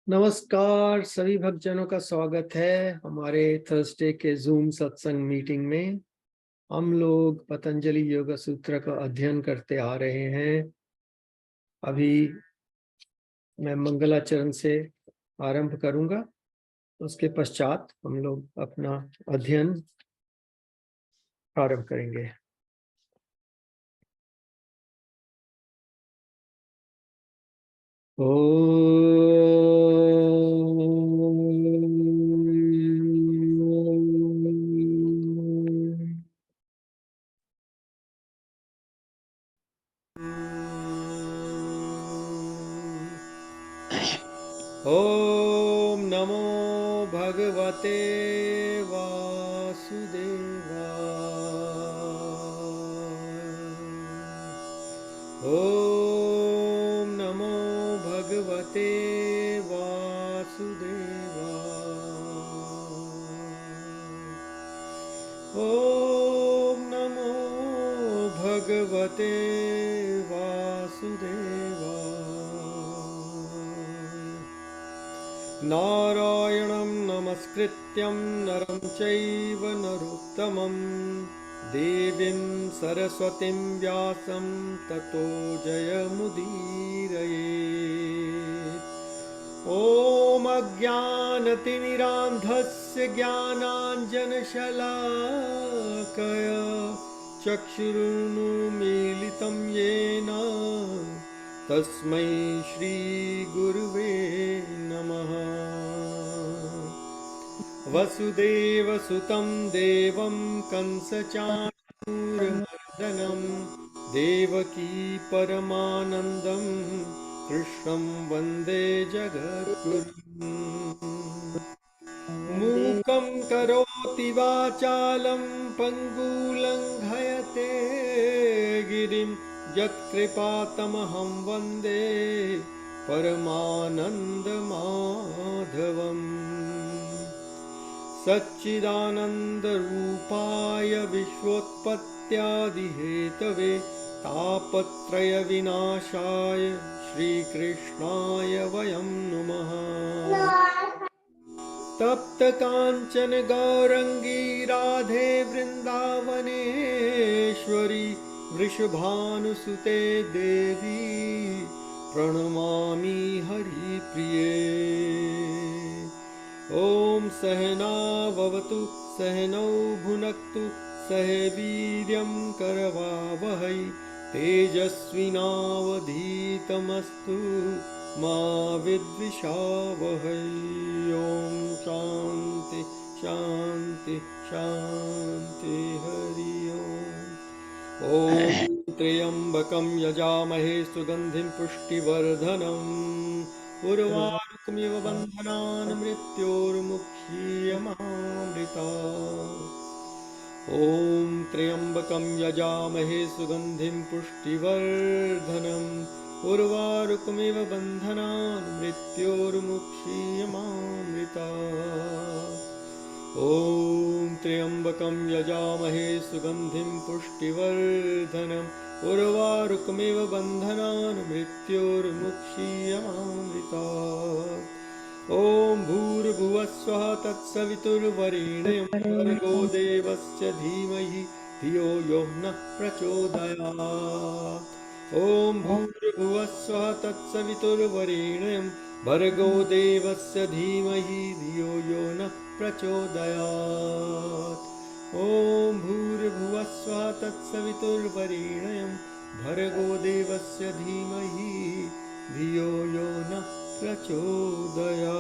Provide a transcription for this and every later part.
नमस्कार, सभी भक्तजनों का स्वागत है हमारे थर्सडे के जूम सत्संग मीटिंग में। हम लोग पतंजलि योग सूत्र का अध्ययन करते आ रहे हैं। अभी मैं मंगलाचरण से आरंभ करूंगा, उसके पश्चात हम लोग अपना अध्ययन प्रारंभ करेंगे। ओम नमो भगवते वासुदेवाय। ओम नमो भगवते वासुदेवाय। ओम नमो भगवते वासुदेवाय। नारायणं नमस्कृत्यं नरं चैव नरोत्तमं देवीं सरस्वतीं व्यासं ततो जयमुदीरयेत्। ॐ अज्ञानतिमिरान्धस्य ज्ञानाञ्जनशलाकया चक्षुरुन्मीलितं येन तस्मै श्रीगुरुवे नमः। वसुदेवसुतं देवं कंसचाणूरमर्दनं देवकी परमानन्दं कृष्णं वन्दे जगद्गुरुम्। मूकं करोति वाचालं पङ्गुलङ्घयते गिरिं यत्कृपातमहं वन्दे परमानन्दमाधवम्। सच्चिदानन्दरूपाय विश्वोत्पत्त्यादिहेतवे तापत्रयविनाशाय श्रीकृष्णाय वयं नुमः। तप्तकाञ्चन गौरङ्गी राधे वृन्दावनेश्वरी वृषभानुसुते देवी प्रणमामि हरिप्रिये। ॐ सहना भवतु सहनौ भुनक्तु सह वीर्यं करवावहै तेजस्विनावधीतमस्तु मा विद्विषावहै। ॐ शान्ति शान्ति शान्ति हरि ओम्। ॐ त्र्यम्बकं यजामहे सुगन्धिं पुष्टिवर्धनम् उर्वारुकमिव बन्धनान् मृत्योर्मुक्षीयमामृतात्। ॐ त्र्यम्बकं यजामहे सुगन्धिं पुष्टिवर्धनम् उर्वारुकमिव बन्धनान् मृत्योर्मुक्षीयमामृतात्। ॐ त्र्यम्बकं यजामहे सुगन्धिं पुष्टिवर्धनम् उर्वारुकमिव बन्धनान् मृत्योर्मुक्षीयमामृतात्। ॐ भूर्भुवस्वः तत्सवितुर्वरेण्यं भर्गो देवस्य धीमहि धियो यो नः प्रचोदयात्। ॐ भूर्भुवस्वः तत्सवितुर्वरेण्यं भर्गो देवस्य धीमहि धियो यो नः प्रचोदयात्। ॐ भूर्भुवस्वः तत्सवितुर्वरेण्यं भर्गो देवस्य धीमहि धियो यो नः प्रचोदयात्।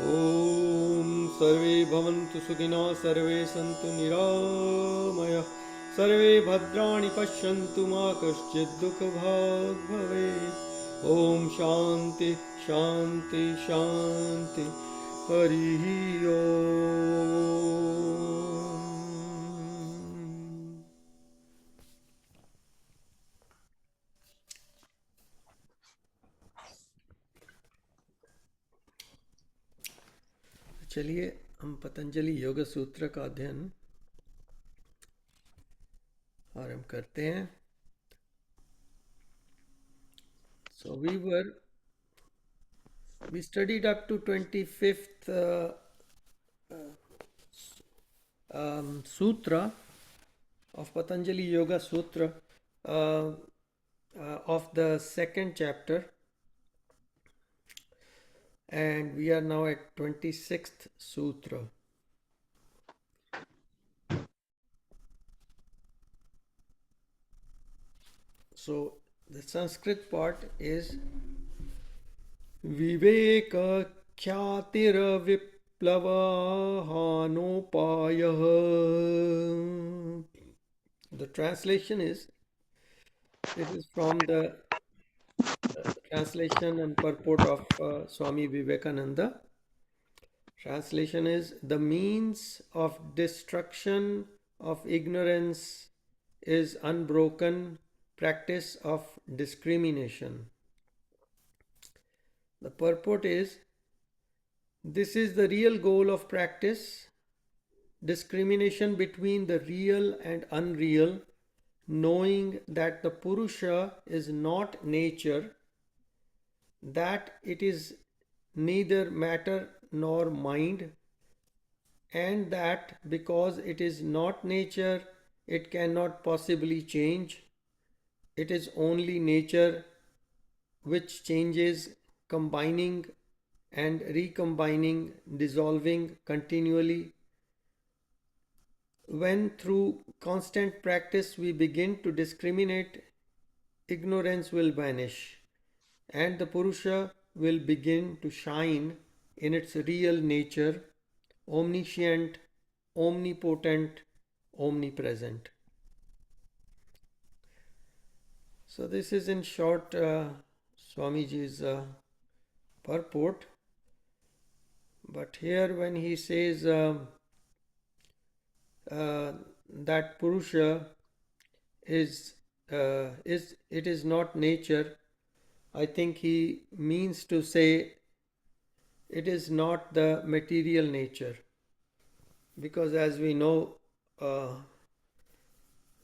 ॐ सर्वे भवन्तु सुखिनः सर्वे सन्तु निरामयाः सर्वे भद्राणि पश्यन्तु मा कश्चित् दुःखभाग् भवेत्। ॐ शान्ति शान्ति शान्ति हरिः ओम्। चलिए हम पतंजलि योग सूत्र का अध्ययन आरंभ करते हैं। So we were We studied up to 25th sutra of Patanjali Yoga Sutra uh, of the second chapter, and we are now at 26th sutra. So the Sanskrit part is Viveka Khyatira Viplava Hanopayah. The translation is, this is from the translation and purport of Swami Vivekananda. Translation is, the means of destruction of ignorance is unbroken practice of discrimination. The purport is, this is the real goal of practice, discrimination between the real and unreal, knowing that the Purusha is not nature, that it is neither matter nor mind, and that because it is not nature, it cannot possibly change. It is only nature which changes, combining and recombining, dissolving continually. When through constant practice we begin to discriminate, ignorance will vanish and the Purusha will begin to shine in its real nature, omniscient, omnipotent, omnipresent. So this is in short Swamiji's purport. But here when he says that Purusha is it is not nature, I think he means to say it is not the material nature, because as we know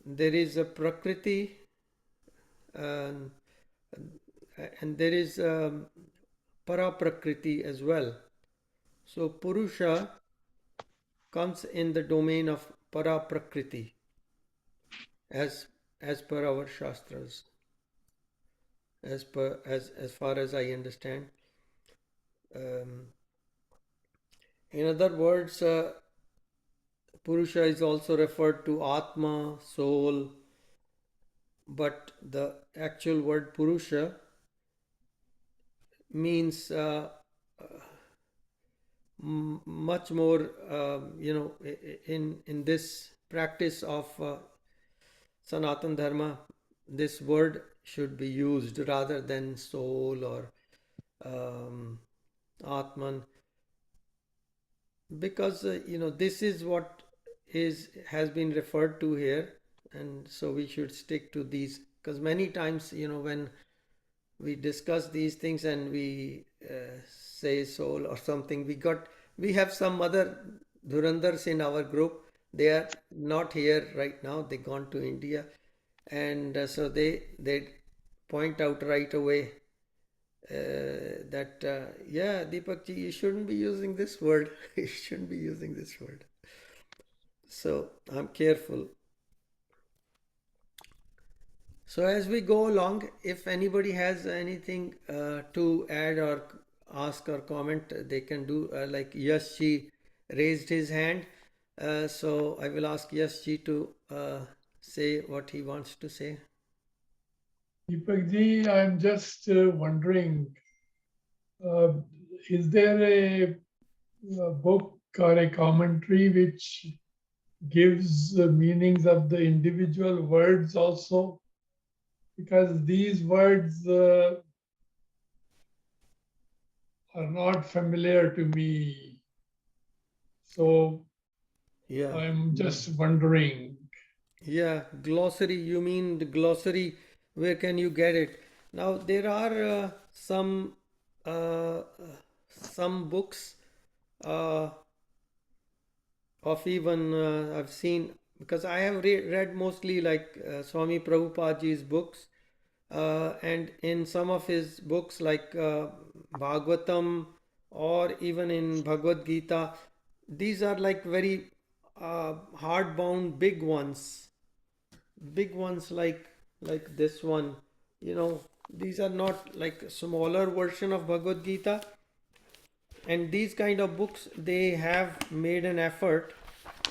there is a Prakriti and there is Para-Prakriti as well. So Purusha comes in the domain of Para-Prakriti as per our Shastras, as far as I understand. In other words, Purusha is also referred to Atma, soul, but the actual word Purusha means much more, in this practice of Sanatan Dharma, this word should be used rather than soul or Atman, because this is what has been referred to here, and so we should stick to these, because many times when we discuss these things and we say soul or something, we have some other Dhurandhars in our group. They are not here right now, they gone to India, and so they point out right away that yeah, Deepak ji, you shouldn't be using this word. You shouldn't be using this word. So I'm careful. So as we go along, if anybody has anything to add or ask or comment, they can do. Like Yashji raised his hand, so I will ask Yashji to say what he wants to say. Deepak ji, I'm just wondering, is there a book or a commentary which gives the meanings of the individual words also? Because these words are not familiar to me. So Yeah. I'm just wondering. Yeah, glossary. You mean the glossary? Where can you get it? Now there are uh, some books uh, of even I've seen, because I have read mostly like Swami Prabhupadaji's books, and in some of his books like Bhagavatam, or even in Bhagavad Gita, these are like very hard-bound big ones like this one. These are not like a smaller version of Bhagavad Gita. And these kind of books, they have made an effort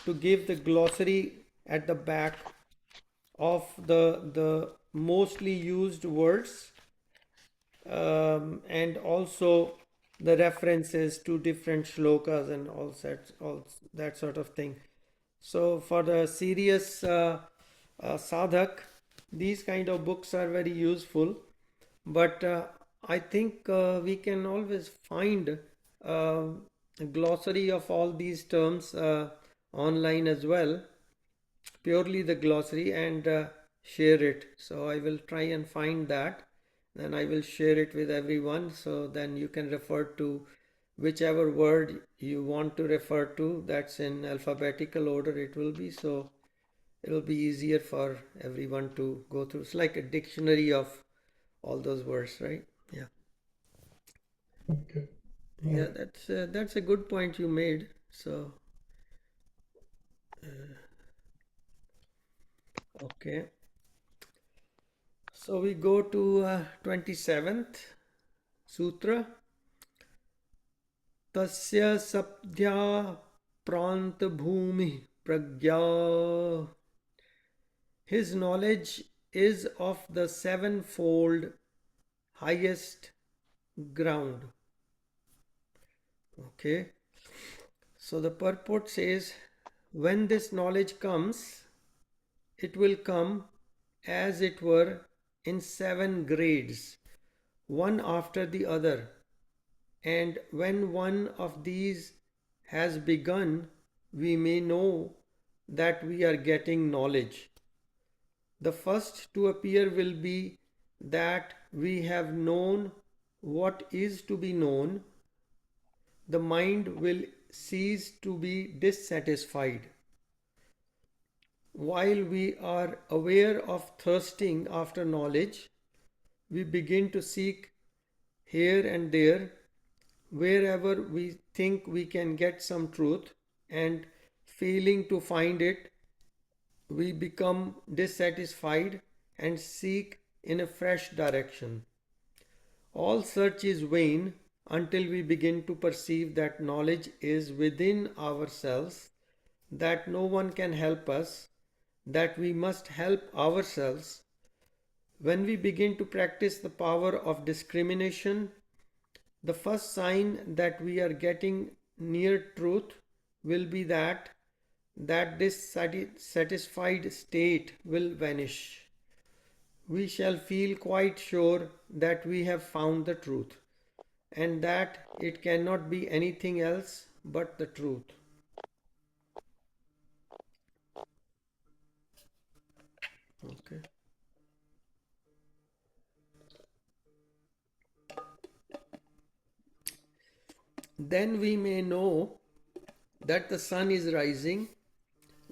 to give the glossary at the back of the mostly used words, and also the references to different shlokas and all that sort of thing. So for the serious sadhak, these kind of books are very useful. But I think we can always find uh, a glossary of all these terms online as well, purely the glossary, and share it. So I will try and find that, then I will share it with everyone, so then you can refer to whichever word you want to refer to. That's in alphabetical order it will be, so it will be easier for everyone to go through. It's like a dictionary of all those words, right? Yeah. Okay. Yeah, that's a good point you made. So okay, so we go to 27th sutra. Tasya sabdhya prant bhumi pragya. His knowledge is of the sevenfold highest ground. Okay, so the purport says, when this knowledge comes, it will come as it were in 7 grades, one after the other. And when one of these has begun, we may know that we are getting knowledge. The first to appear will be that we have known what is to be known. The mind will cease to be dissatisfied. While we are aware of thirsting after knowledge, we begin to seek here and there, wherever we think we can get some truth, and failing to find it, we become dissatisfied and seek in a fresh direction. All search is vain until we begin to perceive that knowledge is within ourselves, that no one can help us, that we must help ourselves. When we begin to practice the power of discrimination, the first sign that we are getting near truth will be that dissatisfied state will vanish. We shall feel quite sure that we have found the truth, and that it cannot be anything else but the truth. Okay. Then we may know that the sun is rising,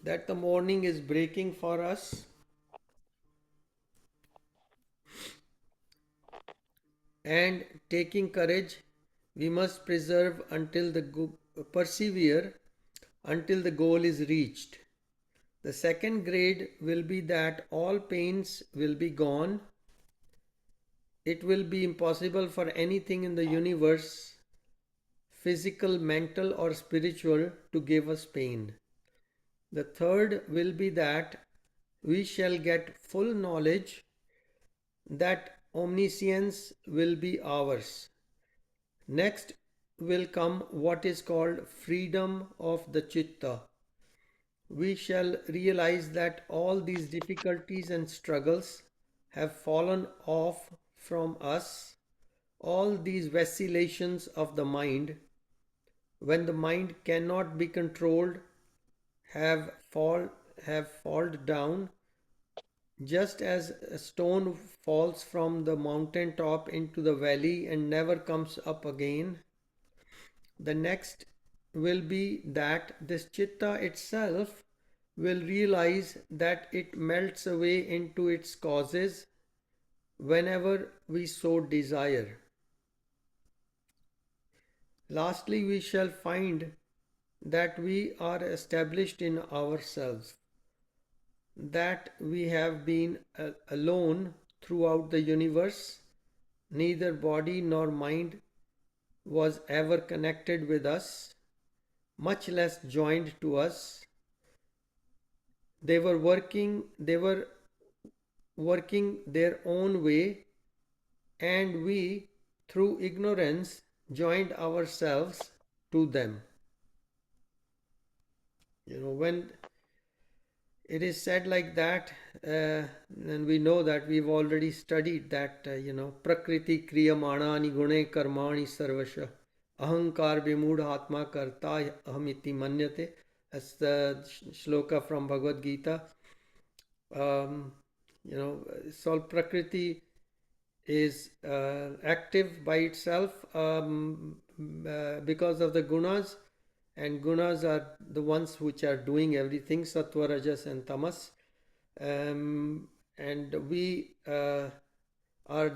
that the morning is breaking for us, and taking courage, we must persevere until the goal is reached. The second grade will be that all pains will be gone. It will be impossible for anything in the universe, physical, mental, or spiritual, to give us pain. The third will be that we shall get full knowledge, that omniscience will be ours. Next will come what is called freedom of the chitta. We shall realize that all these difficulties and struggles have fallen off from us. All these vacillations of the mind, when the mind cannot be controlled, have fallen down, just as a stone falls from the mountain top into the valley and never comes up again. The next will be that this chitta itself will realize that it melts away into its causes whenever we so desire. Lastly, we shall find that we are established in ourselves, that we have been alone throughout the universe. Neither body nor mind was ever connected with us, much less joined to us. They were working their own way, and we, through ignorance, joined ourselves to them. When it is said like that, and we know that we've already studied that, Prakriti Kriyamanani Gune Karmani Sarvasha Ahankar Vimudha Atma Karta Ahamiti Manyate. That's the shloka from Bhagavad Gita. It's all Prakriti is active by itself because of the gunas, and gunas are the ones which are doing everything, sattva, rajas and tamas. And we are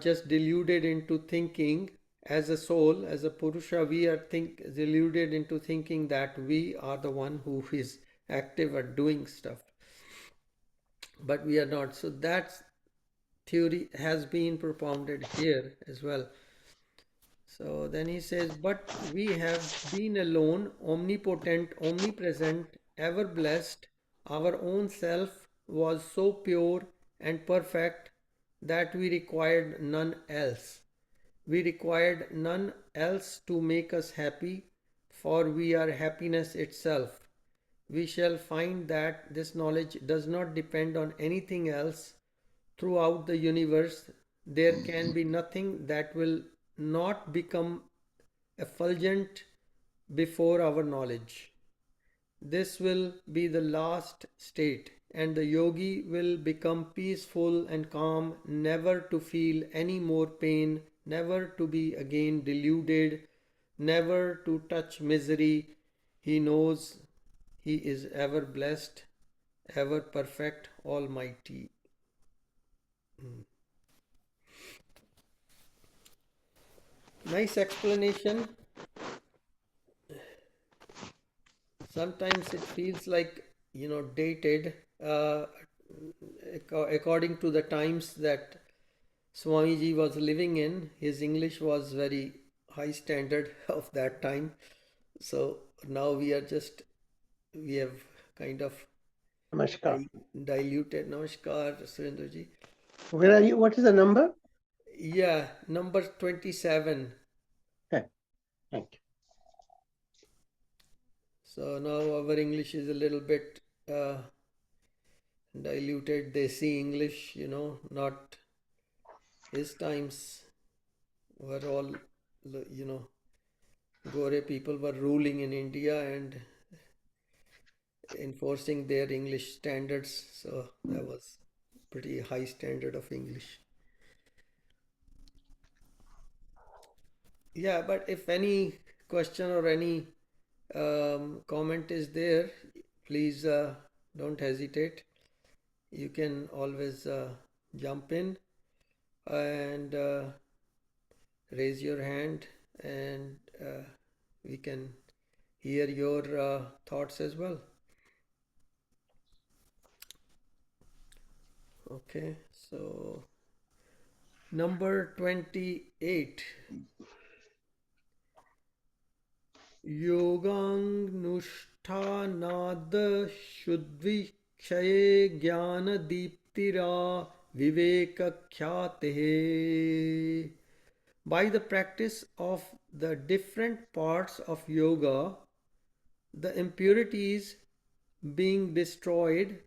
just deluded into thinking, as a soul, as a purusha, we are deluded into thinking that we are the one who is active or doing stuff, but we are not. So that theory has been propounded here as well. So then he says, but we have been alone, omnipotent, omnipresent, ever blessed. Our own self was so pure and perfect that we required none else. We required none else to make us happy, for we are happiness itself. We shall find that this knowledge does not depend on anything else. Throughout the universe, there can be nothing that will not become effulgent before our knowledge. This will be the last state, and the yogi will become peaceful and calm, never to feel any more pain, never to be again deluded, never to touch misery. He knows he is ever blessed, ever perfect, almighty. Nice explanation. Sometimes it feels like, dated, according to the times that Swamiji was living in. His English was very high standard of that time. So now we have kind of Namaskar. diluted. Namaskar, Surendraji. Where are you? What is the number? Yeah, number 27. Okay. Thank you. So now our English is a little bit diluted. They see English, not his times were all, Gore people were ruling in India and enforcing their English standards. So that was pretty high standard of English. Yeah, but if any question or any comment is there, please don't hesitate. You can always jump in and raise your hand, and we can hear your thoughts as well. Okay, so number 28. योगानुष्ठानाद शुद्विक्षये ज्ञान दीप्तिरा vivek khyate. By the practice of the different parts of yoga, the impurities being destroyed,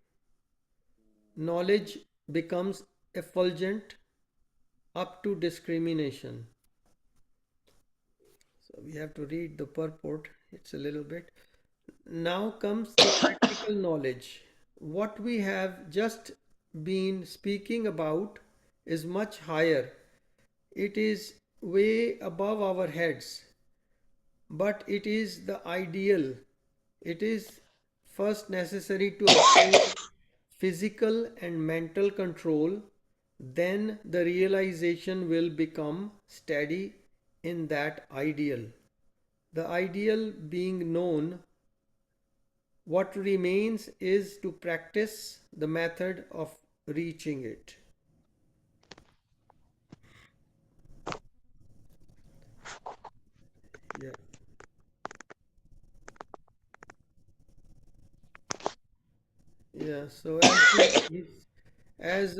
knowledge becomes effulgent up to discrimination. So we have to read the purport. It's a little bit. Now comes the practical knowledge. What we have just been speaking about is much higher. It is way above our heads. But it is the ideal. It is first necessary to obtain physical and mental control. Then the realization will become steady in that ideal. the ideal being known, what remains is to practice the method of reaching it. Yeah. Yeah. So as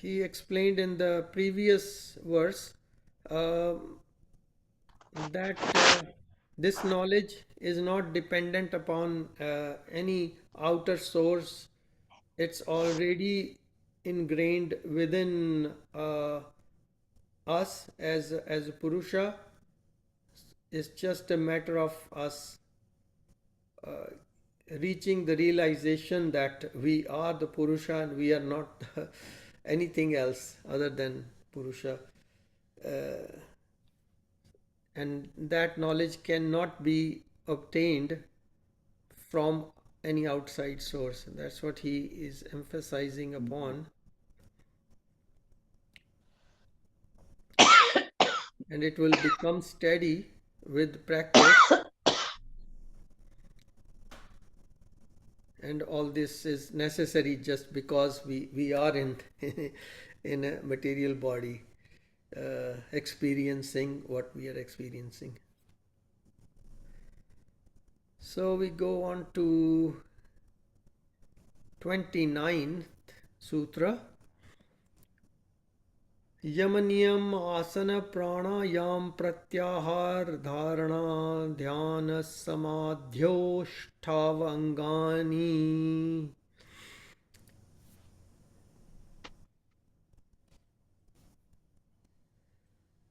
he explained in the previous verse, um that this knowledge is not dependent upon any outer source. It's already ingrained within us as a Purusha. It's just a matter of us uh, reaching the realization that we are the Purusha and we are not anything else other than Purusha. Uh, and that knowledge cannot be obtained from any outside source. That's what he is emphasizing upon. And it will become steady with practice. And all this is necessary just because we are in in a material body, experiencing what we are experiencing. So we go on to 29th sutra. यमनियम आसन प्राणायाम प्रत्याहार धारणा ध्यान समाध्योष्ठाव अंगानी.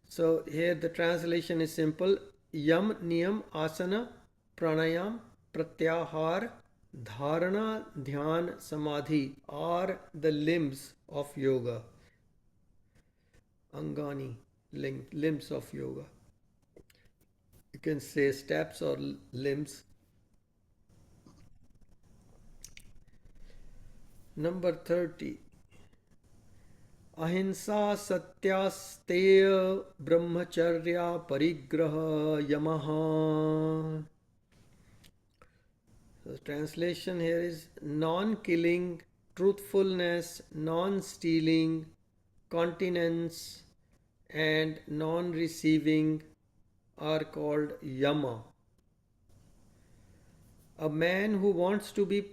So here the translation is simple. Yam, niyam, asana, pranayam, pratyahar, dharana, dhyan, samadhi are the limbs of yoga. Angani, limbs of yoga. You can say steps or limbs. Number 30. Ahimsa satyasteya brahmacharya parigraha yamaha. The translation here is non-killing, truthfulness, non-stealing, continence, and non-receiving are called yama. A man who wants to be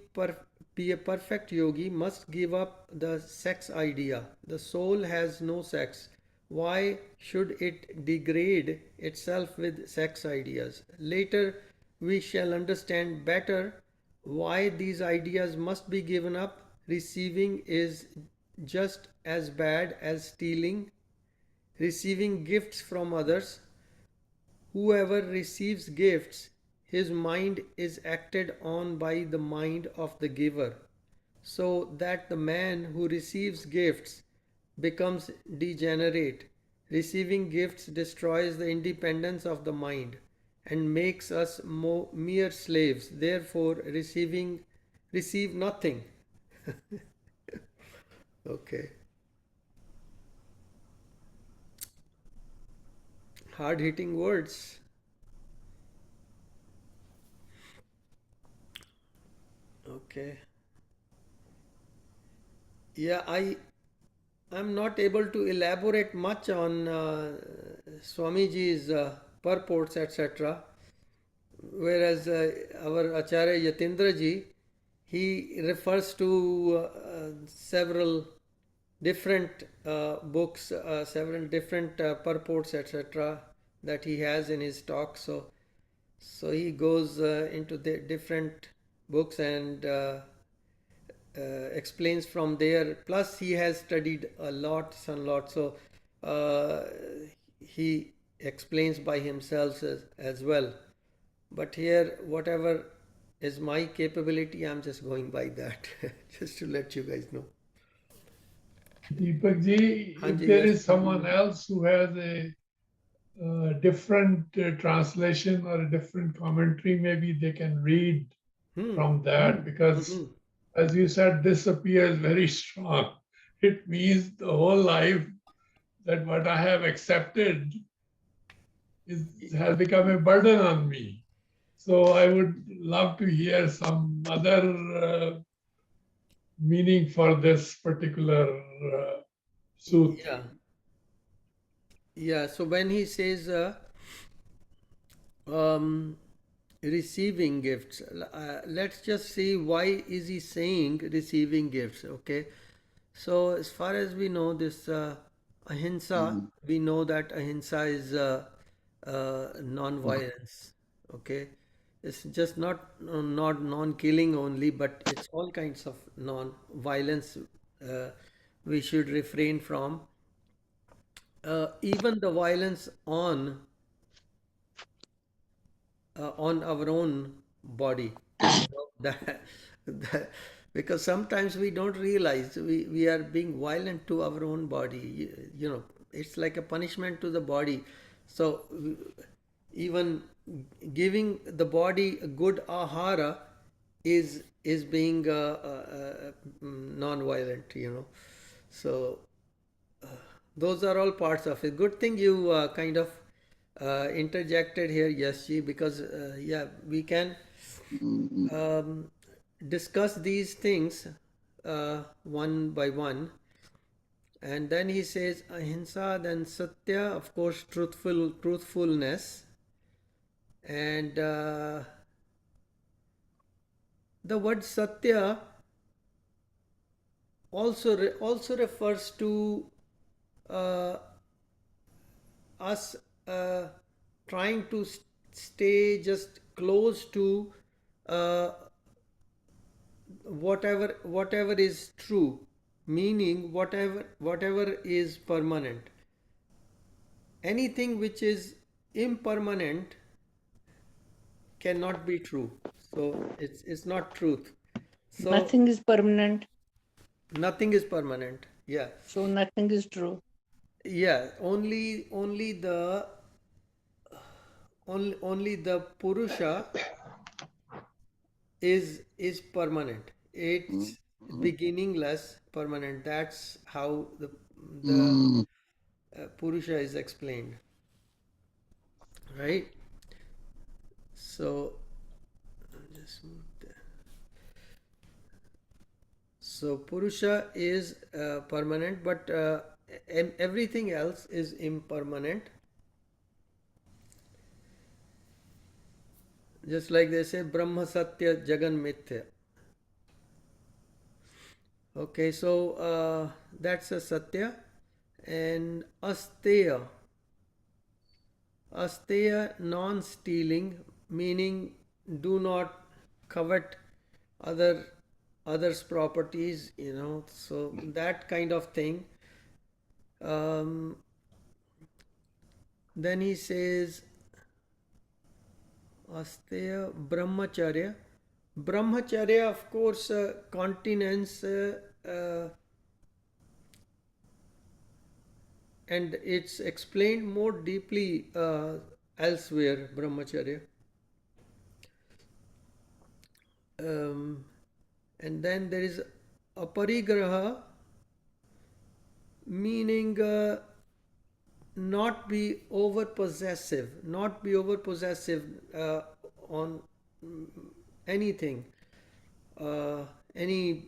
a perfect yogi must give up the sex idea. The soul has no sex. Why should it degrade itself with sex ideas? Later we shall understand better why these ideas must be given up. Receiving is just as bad as stealing. Receiving gifts from others. Whoever receives gifts, his mind is acted on by the mind of the giver, so that the man who receives gifts becomes degenerate. Receiving gifts destroys the independence of the mind and makes us mere slaves. Therefore, receive nothing. Okay. Hard-hitting words. Okay. Yeah, I'm not able to elaborate much on Swamiji's purports, etc. Whereas our Acharya Yatindra ji, he refers to several different books, several different purports, etc. that he has in his talk. So he goes into the different books and explains from there. Plus he has studied a lot. So he explains by himself as well. But here, whatever is my capability, I'm just going by that. Just to let you guys know. Deepak ji, if Hanji, there yes. is someone else who has a different translation or a different commentary, maybe they can read from that, because as you said, this appears very strong. It means the whole life that what I have accepted has become a burden on me. So I would love to hear some other meaning for this particular sutra. Yeah. Yeah. So when he says um, receiving gifts, let's just see why is he saying receiving gifts. Okay. So as far as we know, this ahimsa, we know that ahimsa is non-violence. Okay. It's just not non-killing only, but it's all kinds of non-violence we should refrain from. Even the violence on our own body, that, because sometimes we don't realize we are being violent to our own body. It's like a punishment to the body. So even giving the body a good ahara is being non-violent. So those are all parts of it. Good thing you kind of interjected here, Yasji, because yeah, we can um, discuss these things one by one. And then he says ahimsa, then satya, of course, truthfulness, and the word satya also refers to uh, us trying to stay just close to uh, whatever is true, meaning whatever is permanent. Anything which is impermanent cannot be true, so it's not truth. So Nothing is permanent, nothing is permanent. Yeah. so nothing is true. Yeah, only the purusha is permanent. It's beginningless, permanent. That's how the purusha is explained, right? So just move there. So purusha is permanent, but everything else is impermanent. Just like they say, Brahma Satya Jagan Mithya. Okay, so that's a Satya. And Asteya. Asteya, non-stealing, meaning do not covet other others' properties, so that kind of thing. Um, then he says Asteya Brahmacharya. Brahmacharya, of course, continence, and it's explained more deeply elsewhere, Brahmacharya. And then there is aparigraha, meaning not be over possessive on anything, any.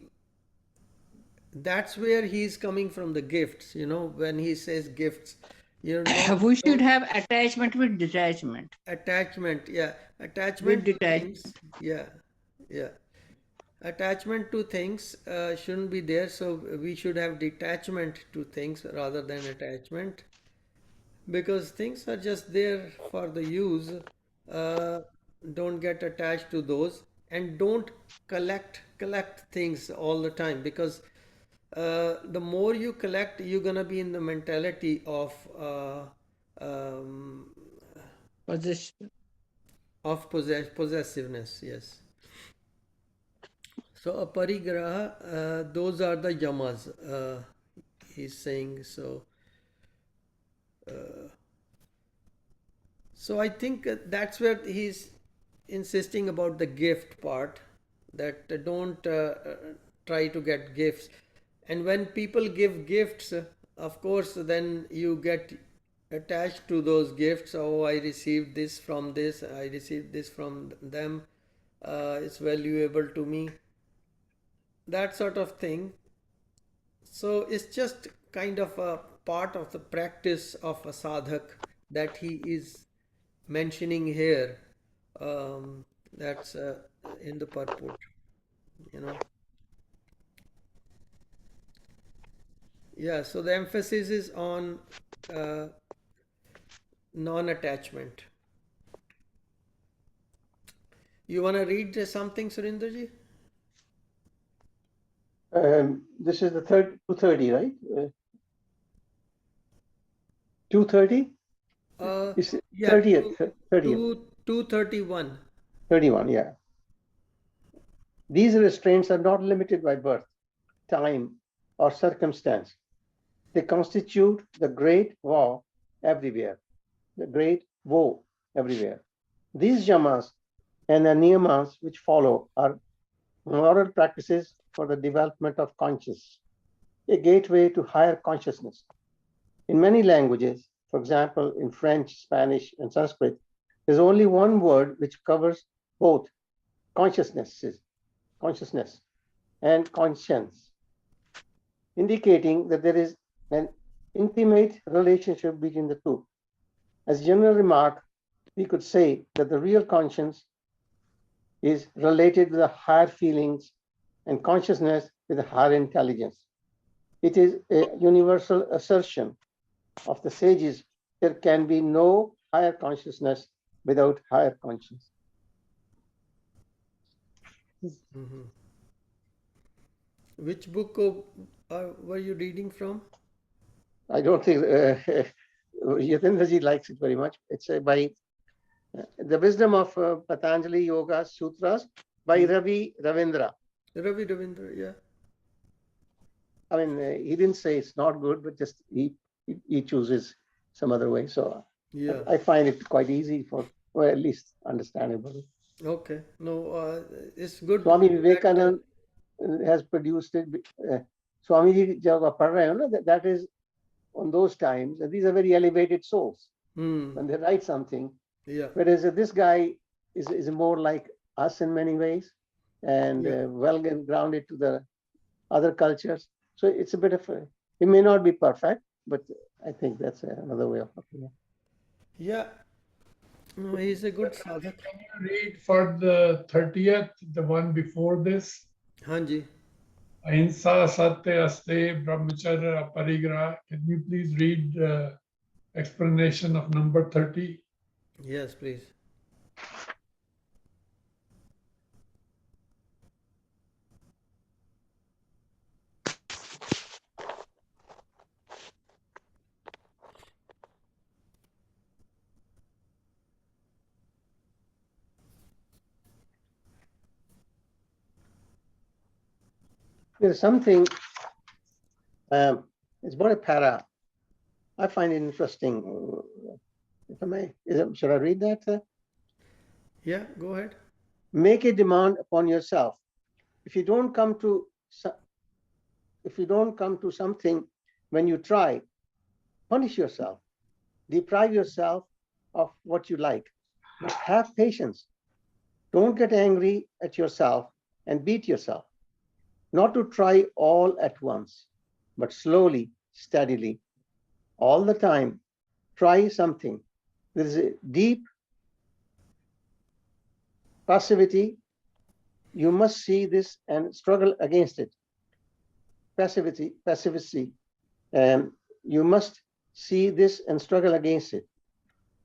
That's where he's coming from, the gifts, when he says gifts, We should don't have attachment with detachment. attachment, yeah, With attachment to detachment. things, yeah, yeah. Attachment to things shouldn't be there, so we should have detachment to things rather than attachment, because things are just there for the use. uh, don't get attached to those, and don't collect things all the time, because the more you collect, you're gonna be in the mentality of um, Position. possessiveness. Yes. So a parigraha, those are the yamas. He's saying so. So I think that's where he's insisting about the gift part, that don't try to get gifts. And when people give gifts, of course, then you get attached to those gifts. Oh, I received this from this, I received this from them, it's valuable to me, that sort of thing. So it's just kind of a part of the practice of a sadhak that he is mentioning here. That's in the purport, you know. Yeah, so the emphasis is on uh, non-attachment. You want to read something, Surinderji? This is the 230, right? 230? It's Yeah, 30th, 30th, 231. 31, yeah. These restraints are not limited by birth, time, or circumstance. They constitute the great vow everywhere, the great woe everywhere. These yamas and the niyamas which follow are moral practices for the development of conscious, a gateway to higher consciousness. In many languages, for example, in French, Spanish, and Sanskrit, there's only one word which covers both consciousness and conscience, indicating that there is an intimate relationship between the two. As a general remark, we could say that the real conscience is related with the higher feelings and consciousness with the higher intelligence. It is a universal assertion of the sages. There can be no higher consciousness without higher conscience. Mhm. Which book were you reading from? I don't think Yatendraji likes it very much. It's by The Wisdom of Patanjali Yoga Sutras by Ravi Ravindra. Ravi Ravindra, yeah. I mean, he didn't say it's not good, but just he chooses some other way. So Yeah. I find it quite easy or at least understandable. Okay. No, it's good. Swami that, Vivekananda has produced it. Swamiji jab aap padh rahe ho na, that is on those times. And these are very elevated souls when they write something. Yeah. Whereas this guy is more like us in many ways, and well grounded to the other cultures. So it's a bit of it may not be perfect, but I think that's another way of looking at it. Yeah. No, he's a good sadhak. Can you read for the 30th, the one before this? Hanji. Ahimsa Satya Aste Brahmacharya Parigraha. Can you please read explanation of number 30? Yes, please. There's something, it's about a para. I find it interesting. If I may, should I read that? Yeah, go ahead. Make a demand upon yourself. If you don't come to something when you try, punish yourself, deprive yourself of what you like. But have patience. Don't get angry at yourself and beat yourself. Not to try all at once, but slowly, steadily, all the time. Try something. There is a deep passivity. You must see this and struggle against it. Passivity. You must see this and struggle against it.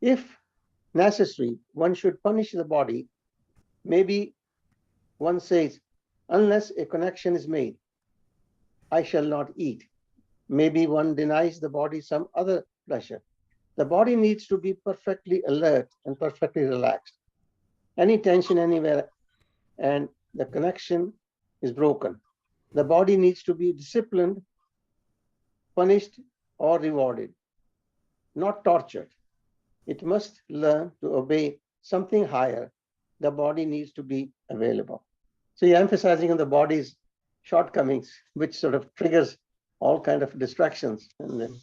If necessary, one should punish the body. Maybe one says, unless a connection is made, I shall not eat. Maybe one denies the body some other pleasure. The body needs to be perfectly alert and perfectly relaxed. Any tension anywhere and the connection is broken. The body needs to be disciplined, punished, or rewarded, not tortured. It must learn to obey something higher. The body needs to be available. So you're emphasizing on the body's shortcomings, which sort of triggers all kind of distractions. And then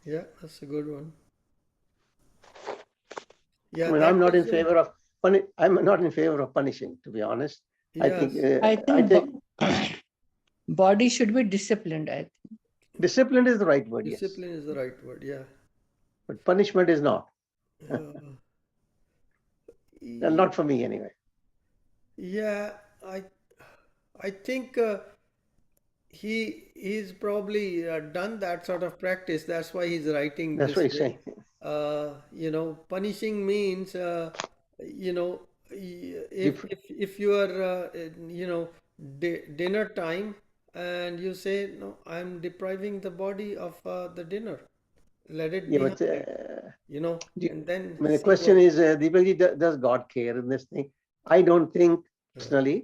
Yeah, that's a good one. I Yeah, mean, that I'm not in was, favor of I'm not in favor of punishing, to be honest. I think yes, I I think take body should be disciplined. I think. discipline is the right word, yes, discipline is the right word. Yeah. but punishment is not, Uh, and not for me anyway. yeah, I I think he's probably done that sort of practice. That's why he's writing That's what this he's way. saying. Punishing means, Dep- if you are, dinner time, and you say, no, I'm depriving the body of the dinner. Let it Yeah, be but hungry, and then I mean, the see question what. is, Deepakji, does God care in this thing? I don't think Uh, personally.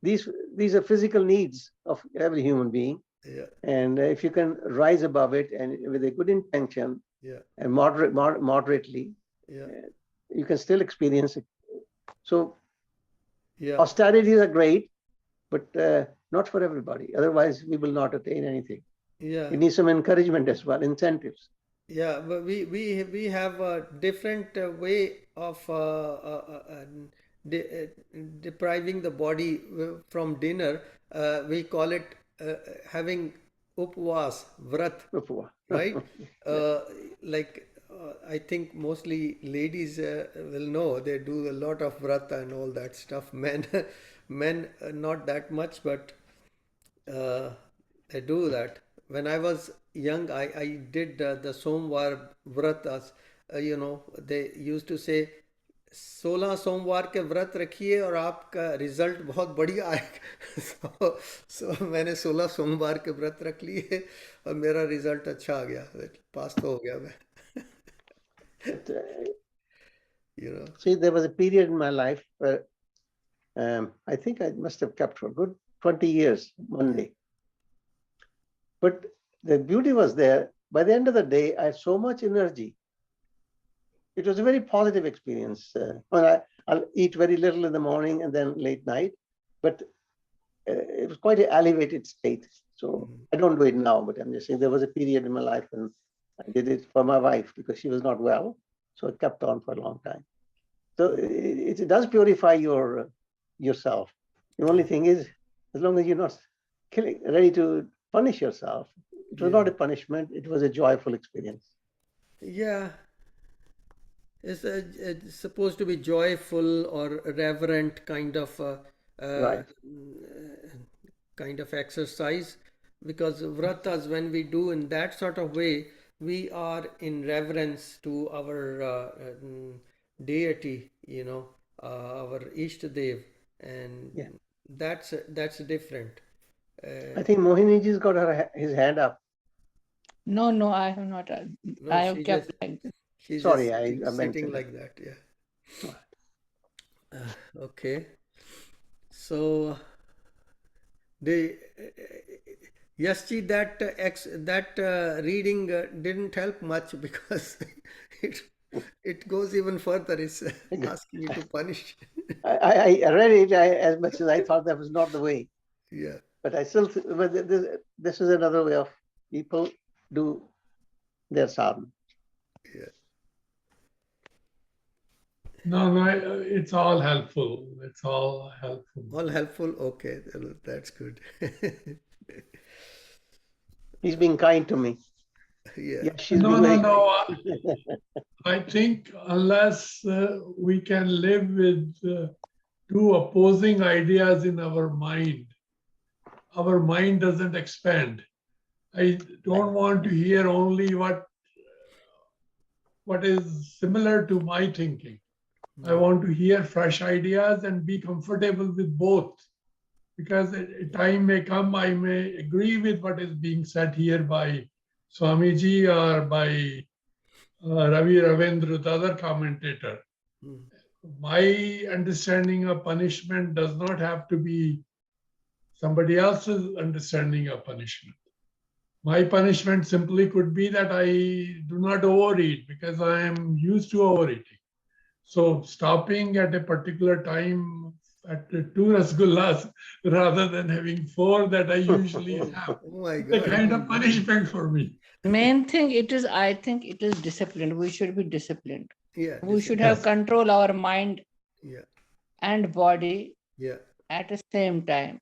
These are physical needs of every human being, yeah, and if you can rise above it and with a good intention yeah, and moderately, yeah, uh, you can still experience it. So yeah, austerities are great, but not for everybody. Otherwise, we will not attain anything. yeah. We need some encouragement as well, incentives. Yeah, but we have a different way of de depriving the body from dinner. We call it having upvas, vrat, right? Uh, I think mostly ladies will know they do a lot of vrat and all that stuff. Men, men not that much, but uh, I do that. When I was young, I did the Somvar Vratas. They used to say 16 सोमवार के व्रत रखिए और आपका result बहुत बढ़िया आएगा. सो मैंने 16 सोमवार के व्रत रख लिए और मेरा रिजल्ट अच्छा आ गया. पास तो हो गया मैं. But, you know see, there was a period in my life where I think I must have kept for a good 20 years one day. But the beauty was there. By the end of the day, I had so much energy. It was a very positive experience. I'll eat very little in the morning and then late night, but it was quite an elevated state. So I don't do it now, but I'm just saying there was a period in my life when I did it for my wife because she was not well. So it kept on for a long time. So it does purify yourself. The only thing is, as long as you're not ready to punish yourself, it was yeah, not a punishment, it was a joyful experience. yeah. It's supposed to be joyful or reverent kind of Right. kind of exercise, because vratas, when we do in that sort of way, we are in reverence to our deity, our Ishtadev, and Yeah. that's different. I think Mohiniji's got his hand up. No, no, I have not. No, I have kept like this. she's Sorry, just I meant sitting it. like that. Yeah. Okay. So the Yasji, that reading didn't help much because it it goes even further. It's asking you to punish. I read it as much as I thought that was not the way. Yeah. But I still, but this is another way of people do their sadhana. Yeah. No, it's all helpful. It's all helpful. All helpful. Okay, that's good. He's being kind to me. Yeah. Yeah, she's No, being very no. I think unless we can live with two opposing ideas in our mind doesn't expand. I don't want to hear only what is similar to my thinking. I want to hear fresh ideas and be comfortable with both. Because a time may come, I may agree with what is being said here by Swamiji or by Ravi Ravindra, the other commentator. My understanding of punishment does not have to be somebody else's understanding of punishment. My punishment simply could be that I do not overeat because I am used to overeating. So stopping at a particular time at 2 rasgullas rather than having 4 that I usually have, Oh my the God. kind of punishment for me. Main thing it is, I think it is disciplined. We should be disciplined. Yeah. We should have control our mind Yeah. and body Yeah. at the same time.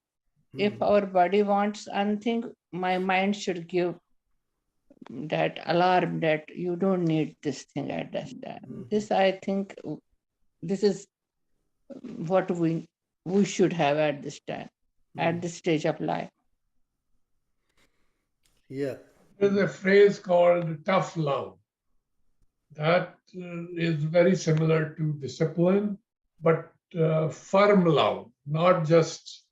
If our body wants anything, my mind should give that alarm that you don't need this thing at that time. This, I think, this is what we should have at this time, at this stage of life. Yeah. There's a phrase called tough love. That is very similar to discipline, but firm love, not just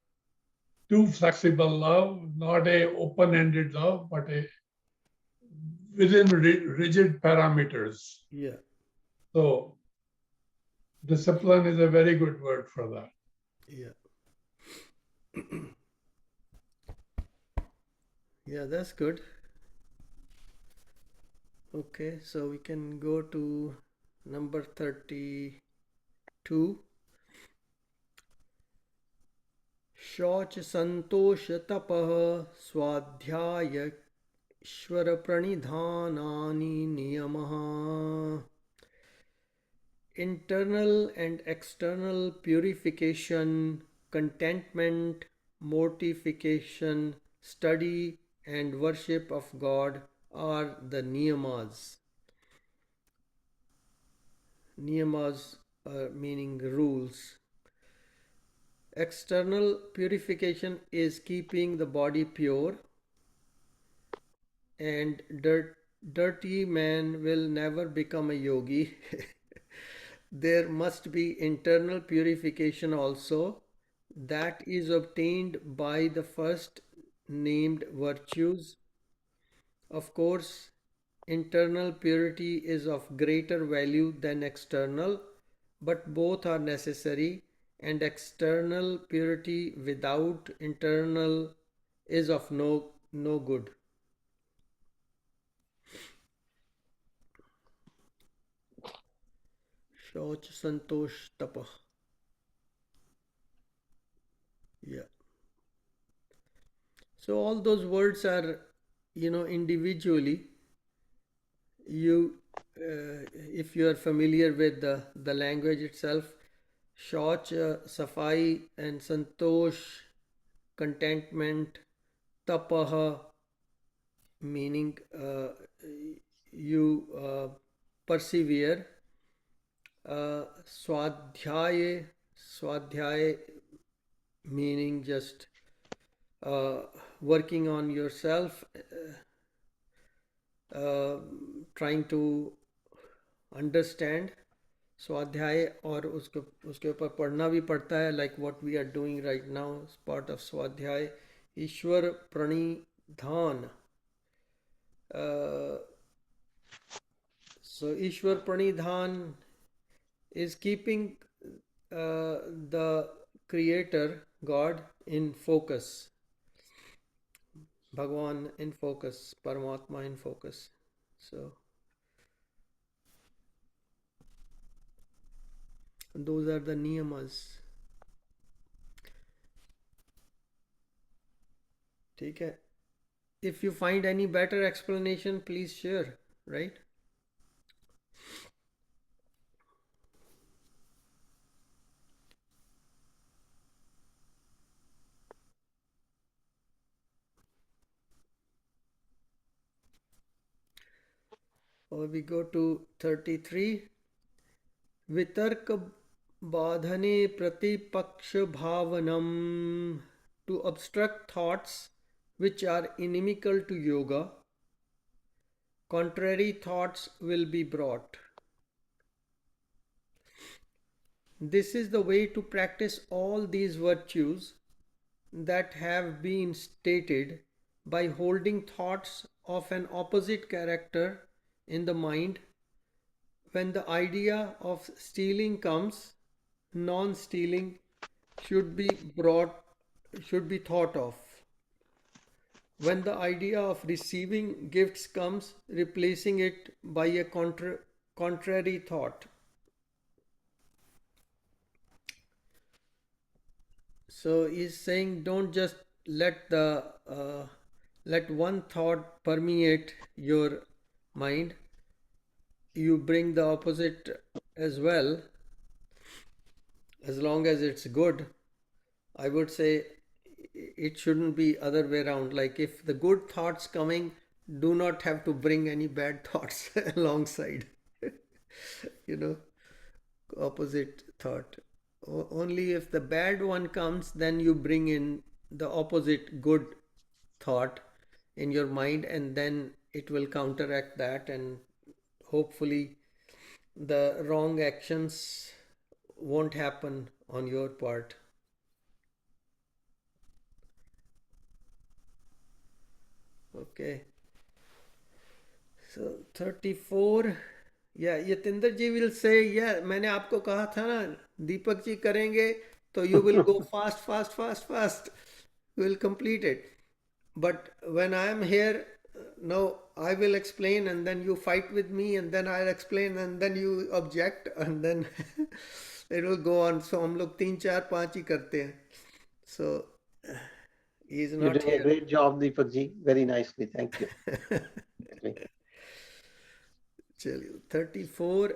too flexible love, not a open-ended love, but a within rigid parameters. Yeah. So discipline is a very good word for that. Yeah. Yeah, that's good. Okay, so we can go to number 32. शौच संतोष तपः स्वाध्याय ईश्वर प्रणिधानानि नियमः. Internal and external purification, contentment, mortification, study and worship of God are the niyamas. Niyamas meaning rules. External purification is keeping the body pure, and dirty man will never become a yogi. There must be internal purification also, that is obtained by the first named virtues. Of course, internal purity is of greater value than external, but both are necessary, and external purity without internal is of no good. Shauch santosh tapah. Yeah. So all those words are, individually, if you are familiar with the language itself, shauch, safai, and santosh, contentment, tapah, meaning you persevere, swadhyaya meaning just working on yourself, trying to understand. स्वाध्याय, और उसके ऊपर पढ़ना भी पड़ता है, like what we are doing right now is part of स्वाध्याय. ईश्वर प्रणिधान. So Ishwar प्रणिधान is keeping the creator God in focus, Bhagwan in focus, Paramatma in focus. So those are the niyamas. ठीक है. If you find any better explanation, please share, right? Or we go to 33. वितर्क बाधने प्रतिपक्ष भावनम. To obstruct thoughts which are inimical to yoga, contrary thoughts will be brought. This is the way to practice all these virtues that have been stated, by holding thoughts of an opposite character in the mind. When the idea of stealing comes, non-stealing should be thought of. When the idea of receiving gifts comes, replacing it by a contrary thought. So he's saying, don't just let the let one thought permeate your mind. You bring the opposite as well, as long as it's good. I would say it shouldn't be other way around. Like if the good thoughts coming, do not have to bring any bad thoughts alongside. You know, opposite thought. Only if the bad one comes, then you bring in the opposite good thought in your mind, and then it will counteract that, and hopefully the wrong actions won't happen on your part. Okay. So 34. Yeah, Yatinder ji will say, yeah, मैंने आपको कहा था ना, दीपक जी करेंगे तो you will go fast, fast, fast, fast. You will complete it. But when I am here, no, I will explain and then you fight with me and then I'll explain and then you object and then it will go on. So हम लोग 3, 4, 5 ही करते हैं. So he is You're not doing a here. great job, Deepak ji. Very nicely. Thank you. चलिए 34.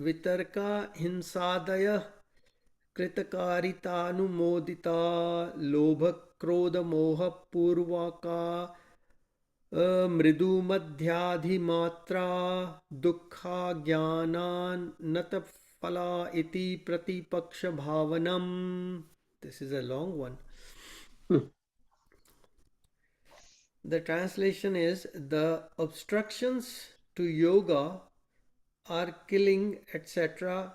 वितर्का हिंसादय कृतकारितानुमोदिता लोभ क्रोध मोह पूर्वका मृदु मध्याधिमात्रा दुःखा ज्ञानानत फला इति प्रतिपक्ष भावनम. This is a long one. The translation is, the obstructions to yoga are killing, etc.,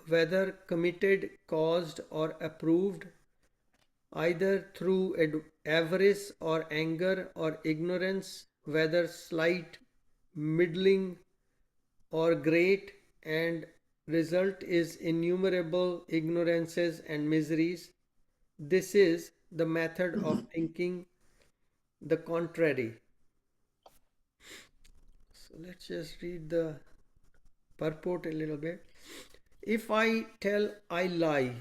whether committed, caused, or approved, either through avarice or anger or ignorance, whether slight, middling, or great, and result is innumerable ignorances and miseries. This is the method of thinking the contrary. So let's just read the purport a little bit. If I tell I lie,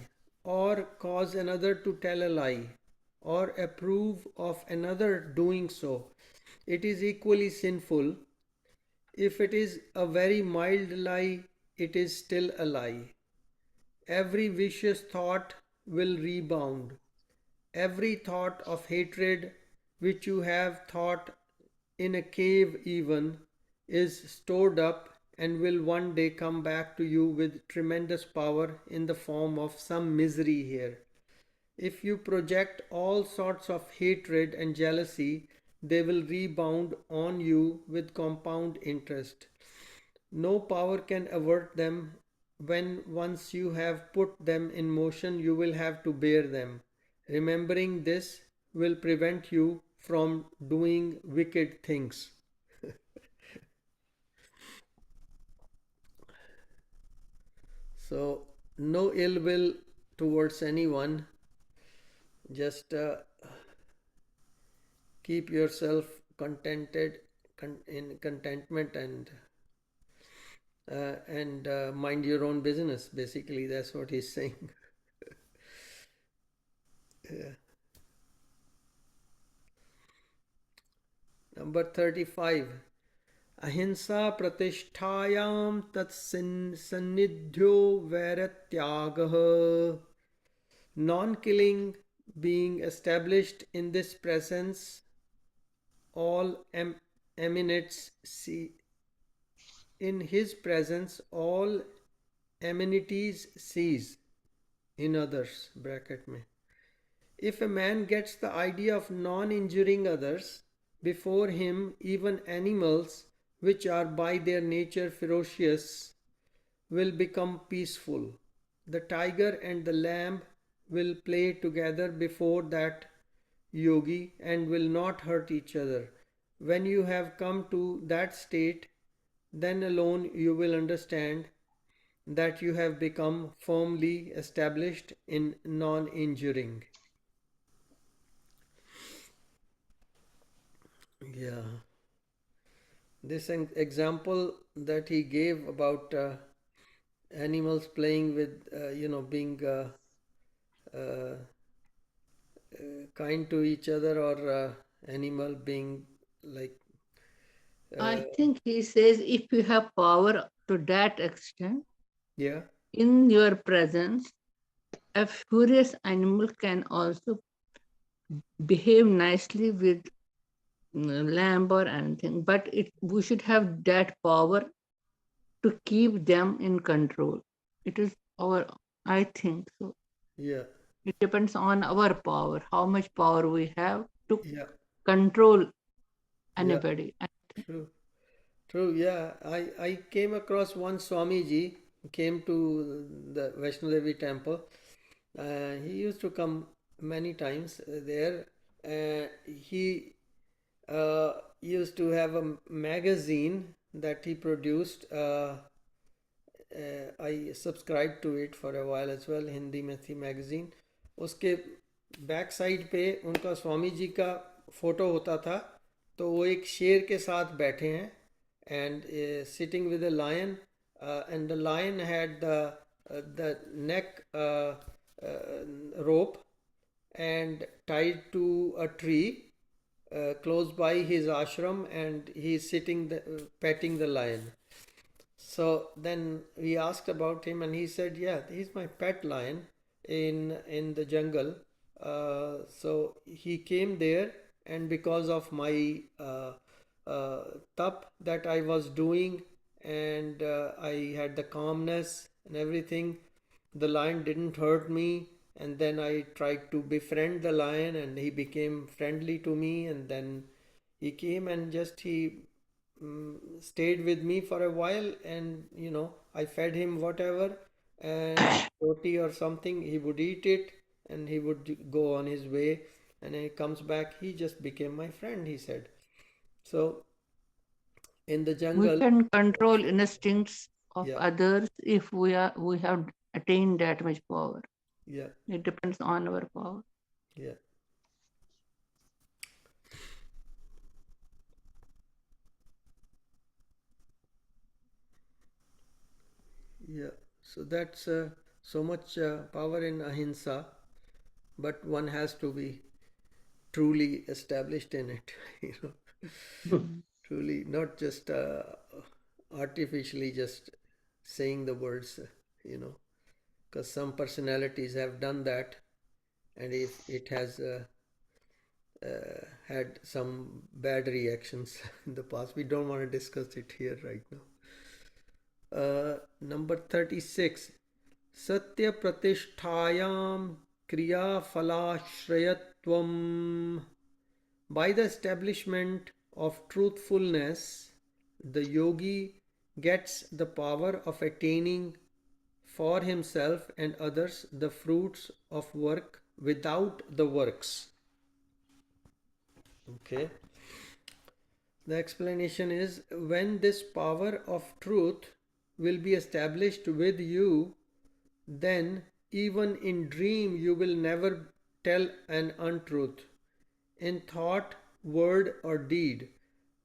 or cause another to tell a lie, or approve of another doing so, it is equally sinful. If it is a very mild lie, it is still a lie. Every vicious thought will rebound. Every thought of hatred which you have thought in a cave even is stored up and will one day come back to you with tremendous power in the form of some misery here. If you project all sorts of hatred and jealousy, they will rebound on you with compound interest. No power can avert them. When once you have put them in motion, you will have to bear them. Remembering this will prevent you from doing wicked things. So, no ill will towards anyone. Just keep yourself contented, in contentment, and mind your own business. Basically, that's what he's saying. Yeah. Number 35. Ahimsa pratisthayam tat sannidhyo vairatyagah. Non-killing being established in this presence, all emanates see. In his presence, all amenities cease. In others, bracket mein. If a man gets the idea of non-injuring others, before him even animals, which are by their nature ferocious, will become peaceful. The tiger and the lamb will play together before that yogi and will not hurt each other. When you have come to that state, then alone you will understand that you have become firmly established in non-injuring. Yeah. This example that he gave about animals playing with, being kind to each other, or animal being like I think he says if you have power to that extent, yeah, in your presence, a furious animal can also behave nicely with lamb or anything, but we should have that power to keep them in control. It is our, I think so. yeah, It depends on our power, how much power we have to yeah, control yeah. anybody. True. True, yeah. I came across one Swamiji, came to the Vaishno temple. He used to come many times there. He used to have a magazine that he produced. I subscribed to it for a while as well, Hindi में थी magazine. उसके back side पे उनका स्वामी जी का photo होता था. तो वो एक शेर के साथ बैठे हैं and sitting with a lion, and the lion had the neck rope and tied to a tree close by his ashram, and he's sitting petting the lion. So then we asked about him, and he said, "Yeah, he's my pet lion in the jungle." So he came there, and because of my tap that I was doing, and I had the calmness and everything, the lion didn't hurt me. And then I tried to befriend the lion, and he became friendly to me. And then he came and just he stayed with me for a while, and I fed him whatever and roti or something. He would eat it and he would go on his way, and when he comes back, he just became my friend, he said. So in the We jungle, can control instincts of yeah, others if we have attained that much power. yeah, It depends on our power. yeah, yeah. So that's so much power in ahimsa, but one has to be truly established in it, you know. Truly, not just artificially just saying the words, because some personalities have done that, and if it has had some bad reactions in the past, we don't want to discuss it here right now. Number 36. Satya pratisthayam kriya phalashrayatvam. By the establishment of truthfulness, the yogi gets the power of attaining for himself and others the fruits of work without the works. Okay. The explanation is, when this power of truth will be established with you, then even in dream you will never tell an untruth. In thought, word, or deed,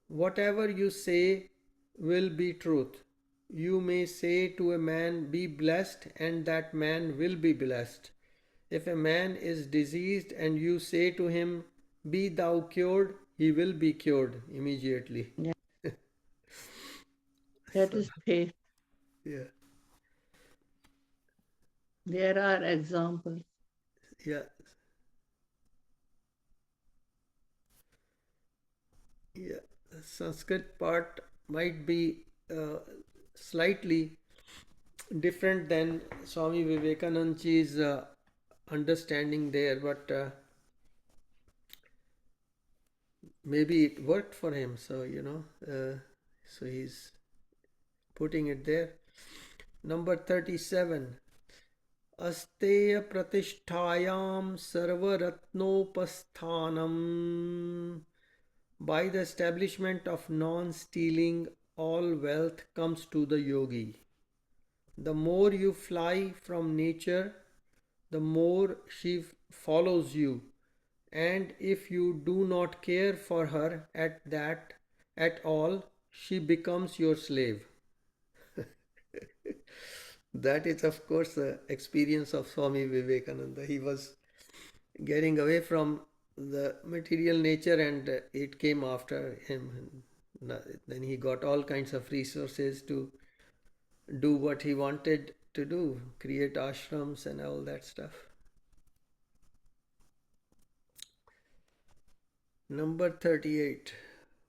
whatever you say will be truth. You may say to a man, "Be blessed," and that man will be blessed. If a man is diseased and you say to him, "Be thou cured," he will be cured immediately. Yeah. That So, is faith. yeah, There are examples. yeah, yeah. The Sanskrit part might be slightly different than Swami Vivekananda's understanding there, but maybe it worked for him. So so he's putting it there. Number 37. Asteya pratisthayam sarvaratnopasthanam. By the establishment of non-stealing, all wealth comes to the yogi. The more you fly from nature, the more she follows you, and if you do not care for her at all, she becomes your slave. That is, of course, the experience of Swami Vivekananda. He was getting away from the material nature, and it came after him. Then he got all kinds of resources to do what he wanted to do, create ashrams and all that stuff. Number 38.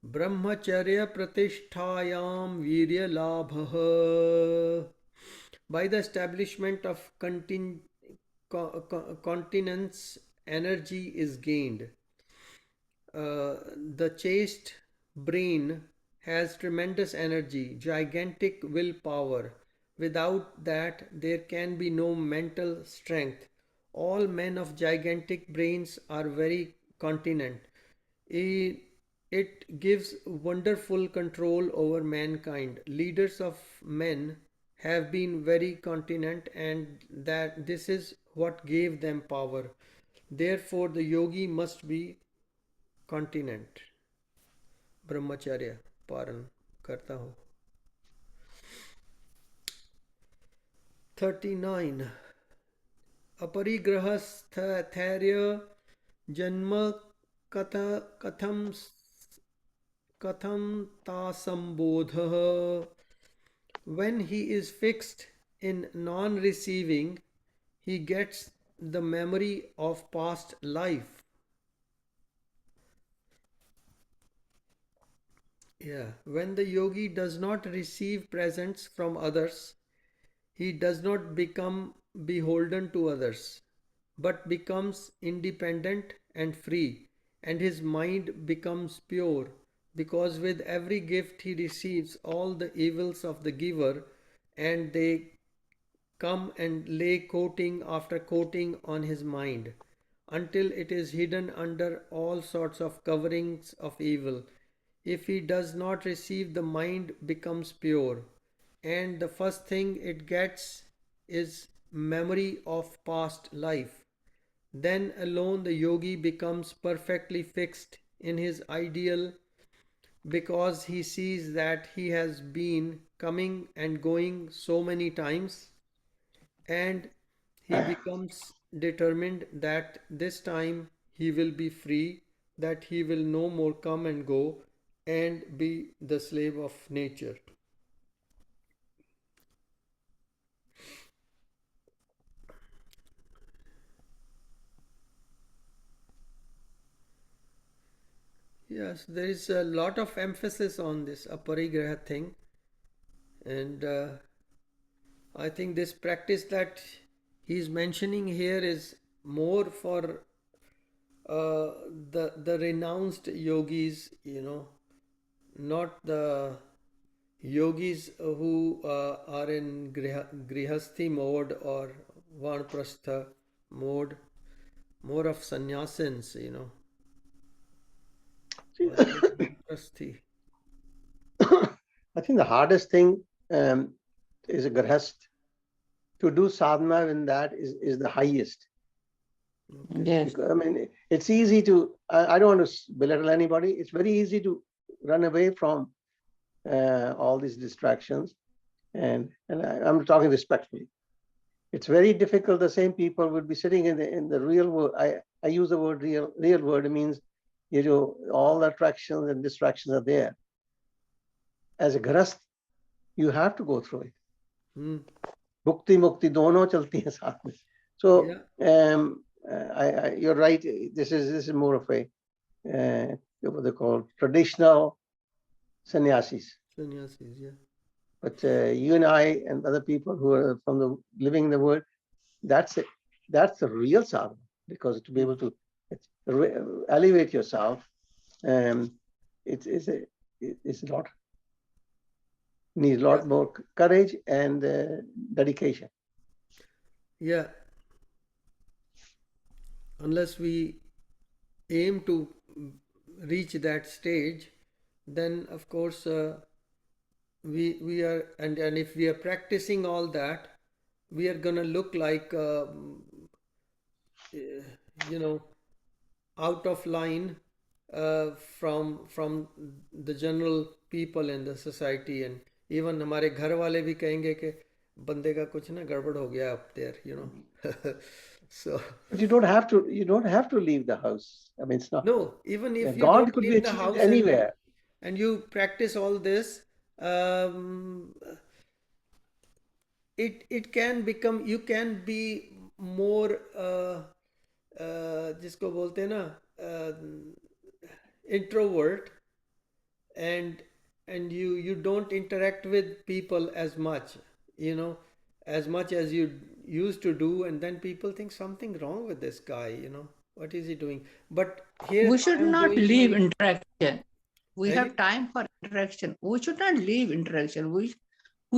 Brahmacharya pratisthayam virya labha. By the establishment of continence, energy is gained. The chaste brain has tremendous energy, gigantic willpower. Without that, there can be no mental strength. All men of gigantic brains are very continent. It gives wonderful control over mankind. Leaders of men have been very continent, and that this is what gave them power. Therefore, the yogi must be continent. ब्रह्मचर्य पालन करता हूँ. 39. अपरिग्रहस्थैर्य जन्म कथम तासंबोधः. When he is fixed in non-receiving, he gets the memory of past life. Yeah, when the yogi does not receive presents from others, he does not become beholden to others, but becomes independent and free, and his mind becomes pure, because with every gift he receives all the evils of the giver, and they come and lay coating after coating on his mind, until it is hidden under all sorts of coverings of evil. If he does not receive, the mind becomes pure, and the first thing it gets is memory of past life. Then alone the yogi becomes perfectly fixed in his ideal, because he sees that he has been coming and going so many times, and he becomes determined that this time he will be free, that he will no more come and go and be the slave of nature. Yes, there is a lot of emphasis on this aparigraha thing, and I think this practice that he is mentioning here is more for the renounced yogis, not the yogis who are in grihasthi mode or vanprastha mode, more of sannyasins, vanprasthi. I think the hardest thing is a grihast. To do sadhana in that is the highest. Yes. Because, I mean, it's easy to, I don't want to belittle anybody. It's very easy to run away from all these distractions. And I'm talking respectfully. It's very difficult. The same people would be sitting in the real world. I use the word real world. It means, all the attractions and distractions are there. As a grihast, you have to go through it. Bhukti mukti dono chalti hain saath mein. So you're right. This is more of a what they call traditional sannyasis. Sannyasis, yeah. But you and I and other people who are from the living in the world, that's it. That's the real sadhana, because to be able to elevate yourself, it's a lot. Needs a lot more courage and dedication. Yeah. Unless we aim to reach that stage, then of course we are, and if we are practicing all that, we are gonna look like out of line from the general people in the society, and even हमारे घर वाले भी कहेंगे कि बंदे का कुछ ना गड़बड़ हो गया up there, So But you don't have to. You don't have to leave the house. I mean, it's not. no, even if you God don't could be leave the achieved house anywhere. and you practice all this, um, it can become, you can be more जिसको बोलते हैं ना introvert, and you don't interact with people as much, you know, as much as you used to do, and then people think something wrong with this guy, you know, what is he doing? But here We I should am not doing leave my interaction. We I have time for interaction. We should not leave interaction. We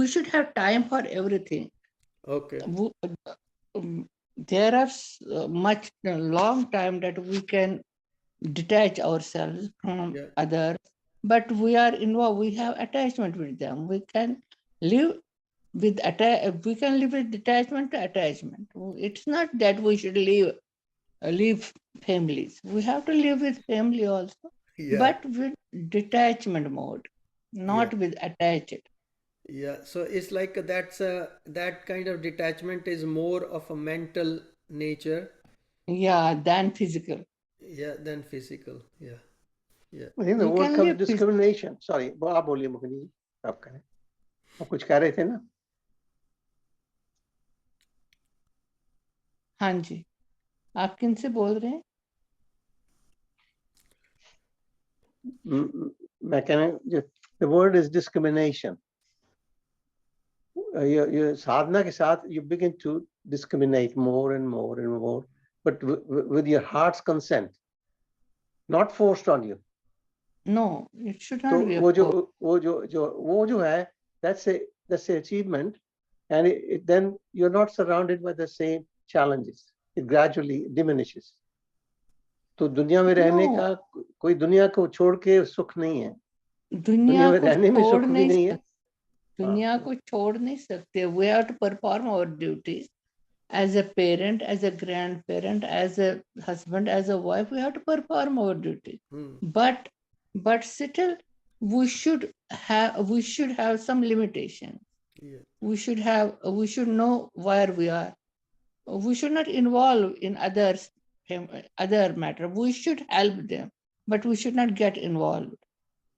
should have time for everything. okay, There are much long time that we can detach ourselves from yeah, others, but we are involved. We have attachment with them. We can live with we can live with detachment to attachment. It's not that we should leave families. We have to live with family also, yeah, but with detachment mode, yeah, not with attached. yeah. So it's like that kind of detachment is more of a mental nature, Yeah, than physical. yeah, than physical. Yeah, yeah. I think the We word can comes live discrimination. Sorry, आप बोलिए मुकनी जी, आप करें. आप कुछ कह रहे थे ना? हाँ जी, आप किन से बोल रहे हैं? मैं कह रहा हूँ, the word is discrimination. Your sadhana के साथ you begin to discriminate more and more and more, but with your heart's consent, not forced on you. No, it should तो not be a force. वो जो है, that's a achievement, and then you're not surrounded by the same challenges. It gradually diminishes. तो दुनिया में रहने No, का कोई दुनिया को छोड़ के सुख नहीं है. दुनिया दुनिया में को रहने में छोड़ सुख भी नहीं नहीं है. सकते. दुनिया को छोड़ नहीं सकते. We have to perform our duties as a parent, as a grandparent, as a husband, as a wife. We have to perform our duties. But still, we should have some limitation. Yeah. We should know where we are. We should not involve in other matter. We should help them, but we should not get involved.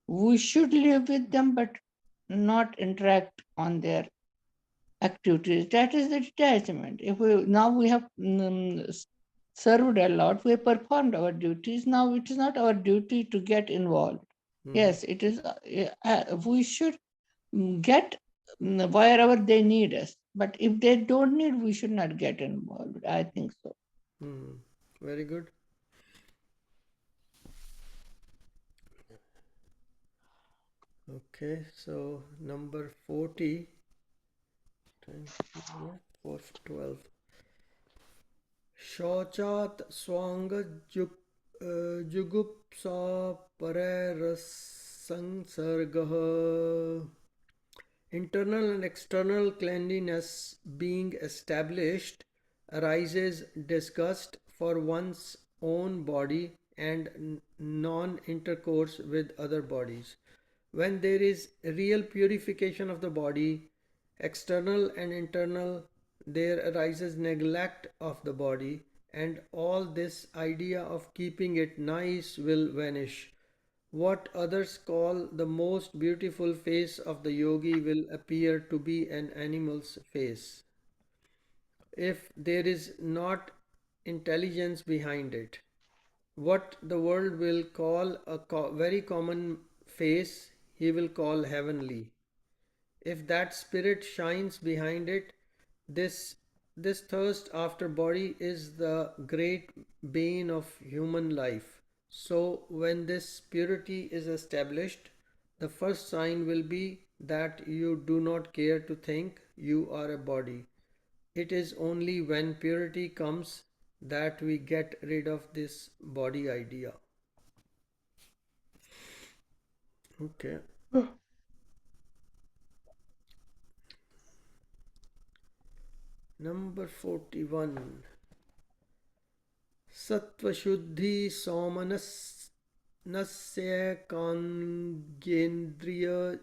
We should live with them, but not interact on their activities. That is the detachment. If we have served a lot, we have performed our duties. Now it is not our duty to get involved. Yes, it is. We should get wherever they need us. But if they don't need, we should not get involved. I think so. Very good. Okay, so number 40, 12. Shochat swanga jugupsa pararasangsargah. Internal and external cleanliness being established, arises disgust for one's own body and non-intercourse with other bodies. When there is real purification of the body, external and internal, there arises neglect of the body, and all this idea of keeping it nice will vanish. What others call the most beautiful face of the yogi will appear to be an animal's face, if there is not intelligence behind it. What the world will call a very common face, he will call heavenly. If that spirit shines behind it, this this thirst after body is the great bane of human life. So when this purity is established, the first sign will be that you do not care to think you are a body. It is only when purity comes that we get rid of this body idea. Okay. Number 41. Sattva-shuddhi somanasya kangendriya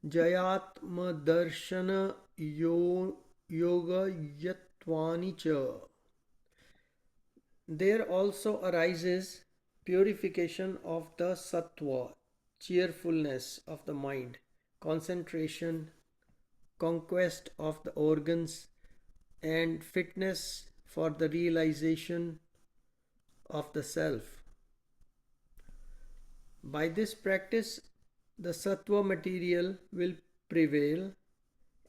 jayatma darshana yoga yatvani cha. there also arises purification of the sattva, cheerfulness of the mind, concentration, conquest of the organs, and fitness for the realization of the self. By this practice, the sattva material will prevail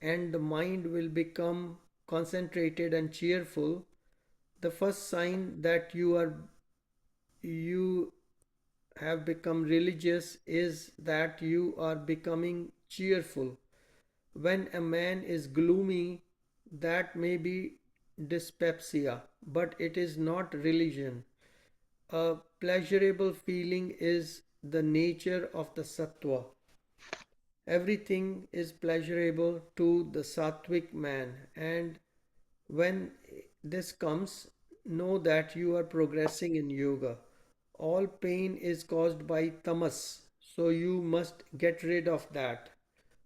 and the mind will become concentrated and cheerful. The first sign that you have become religious is that you are becoming cheerful. When a man is gloomy, that may be dyspepsia, but it is not religion. A pleasurable feeling is the nature of the sattva. Everything is pleasurable to the sattvic man, and when this comes, know that you are progressing in yoga. All pain is caused by tamas, so you must get rid of that.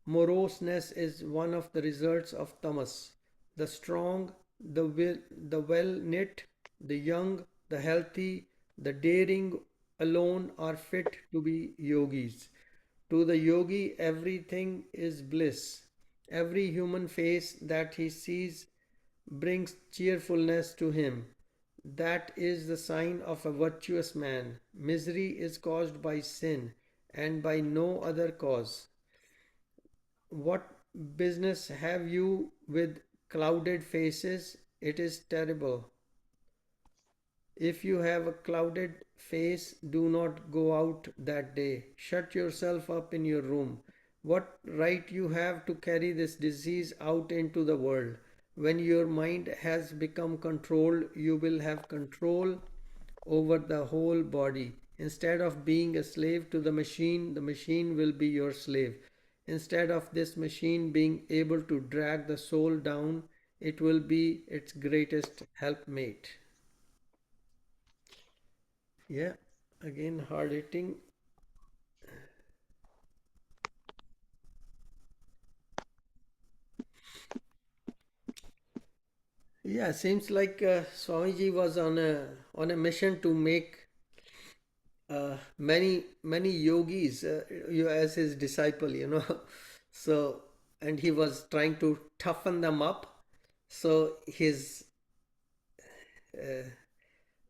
Moroseness is one of the results of tamas. The strong, the well knit, the young, the healthy, the daring alone are fit to be yogis. To the yogi, everything is bliss. Every human face that he sees brings cheerfulness to him. That is the sign of a virtuous man. Misery is caused by sin and by no other cause. What business have you with clouded faces? It is terrible. If you have a clouded face, do not go out that day. Shut yourself up in your room. What right you have to carry this disease out into the world? When your mind has become controlled, you will have control over the whole body. Instead of being a slave to the machine will be your slave. Instead of this machine being able to drag the soul down, it will be its greatest helpmate. Yeah, again hard hitting. Yeah, seems like Swamiji was on a mission to make many yogis as his disciple, So, and he was trying to toughen them up. So his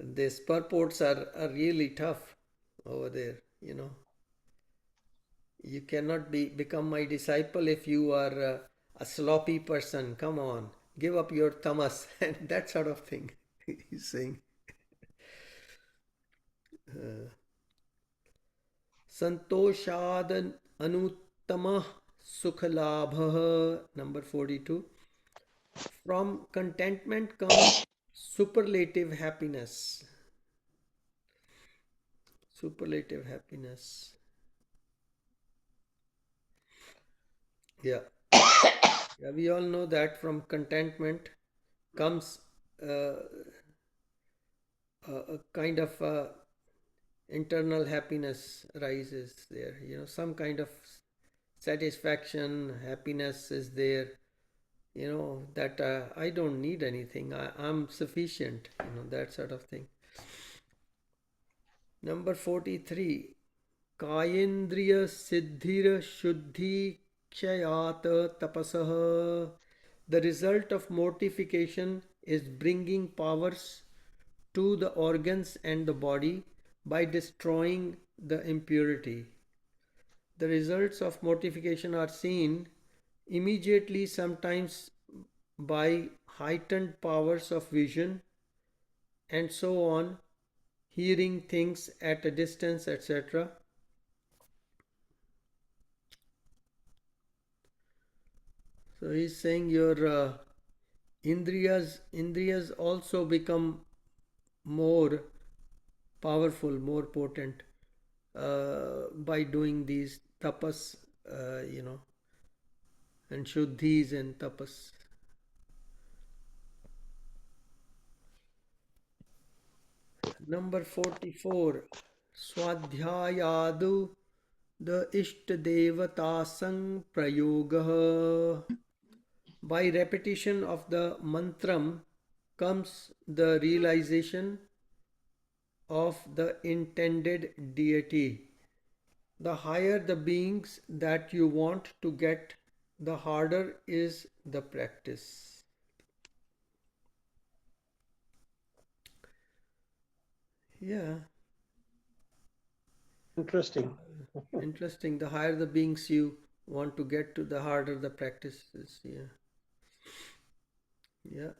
these purports are really tough over there. You cannot become my disciple if you are a sloppy person. Come on, give up your tamas and that sort of thing. He's saying. Santoshad anuttama sukhalabha, number 42. From contentment comes superlative happiness. Superlative happiness. Yeah. Yeah, we all know that from contentment comes a kind of internal happiness arises there. Some kind of satisfaction, happiness is there. That I don't need anything. I'm sufficient. That sort of thing. Number 43. Kayendriya siddhir shuddhi kshayat tapasah. The result of mortification is bringing powers to the organs and the body by destroying the impurity. The results of mortification are seen immediately, sometimes by heightened powers of vision and so on, hearing things at a distance, etc. So he's saying your indriyas also become more powerful, more potent by doing these tapas, and shuddhis and tapas. Number 44. Swadhyayadu the Ishtadevata Sang Prayoga. By repetition of the mantram comes the realization of the intended deity. The higher the beings that you want to get, the harder is the practice. Yeah, Interesting. interesting. The higher the beings you want to get to, the harder the practice is. Yeah, yeah.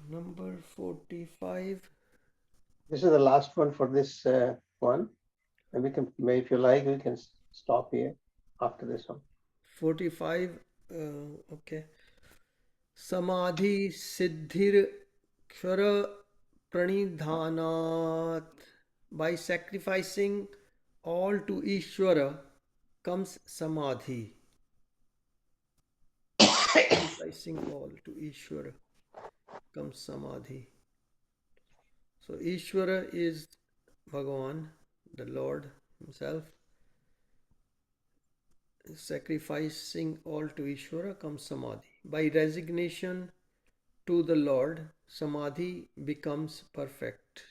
Number 45. This is the last one for this one. And we can, if you like, we can stop here after this one. 45. Okay. Samadhi siddhir kshara pranidhanat. By sacrificing all to Ishvara comes samadhi. Sacrificing all to Ishvara comes samadhi. So Ishvara is Bhagavan, the Lord himself. Sacrificing all to Ishvara comes samadhi. By resignation to the Lord, samadhi becomes perfect.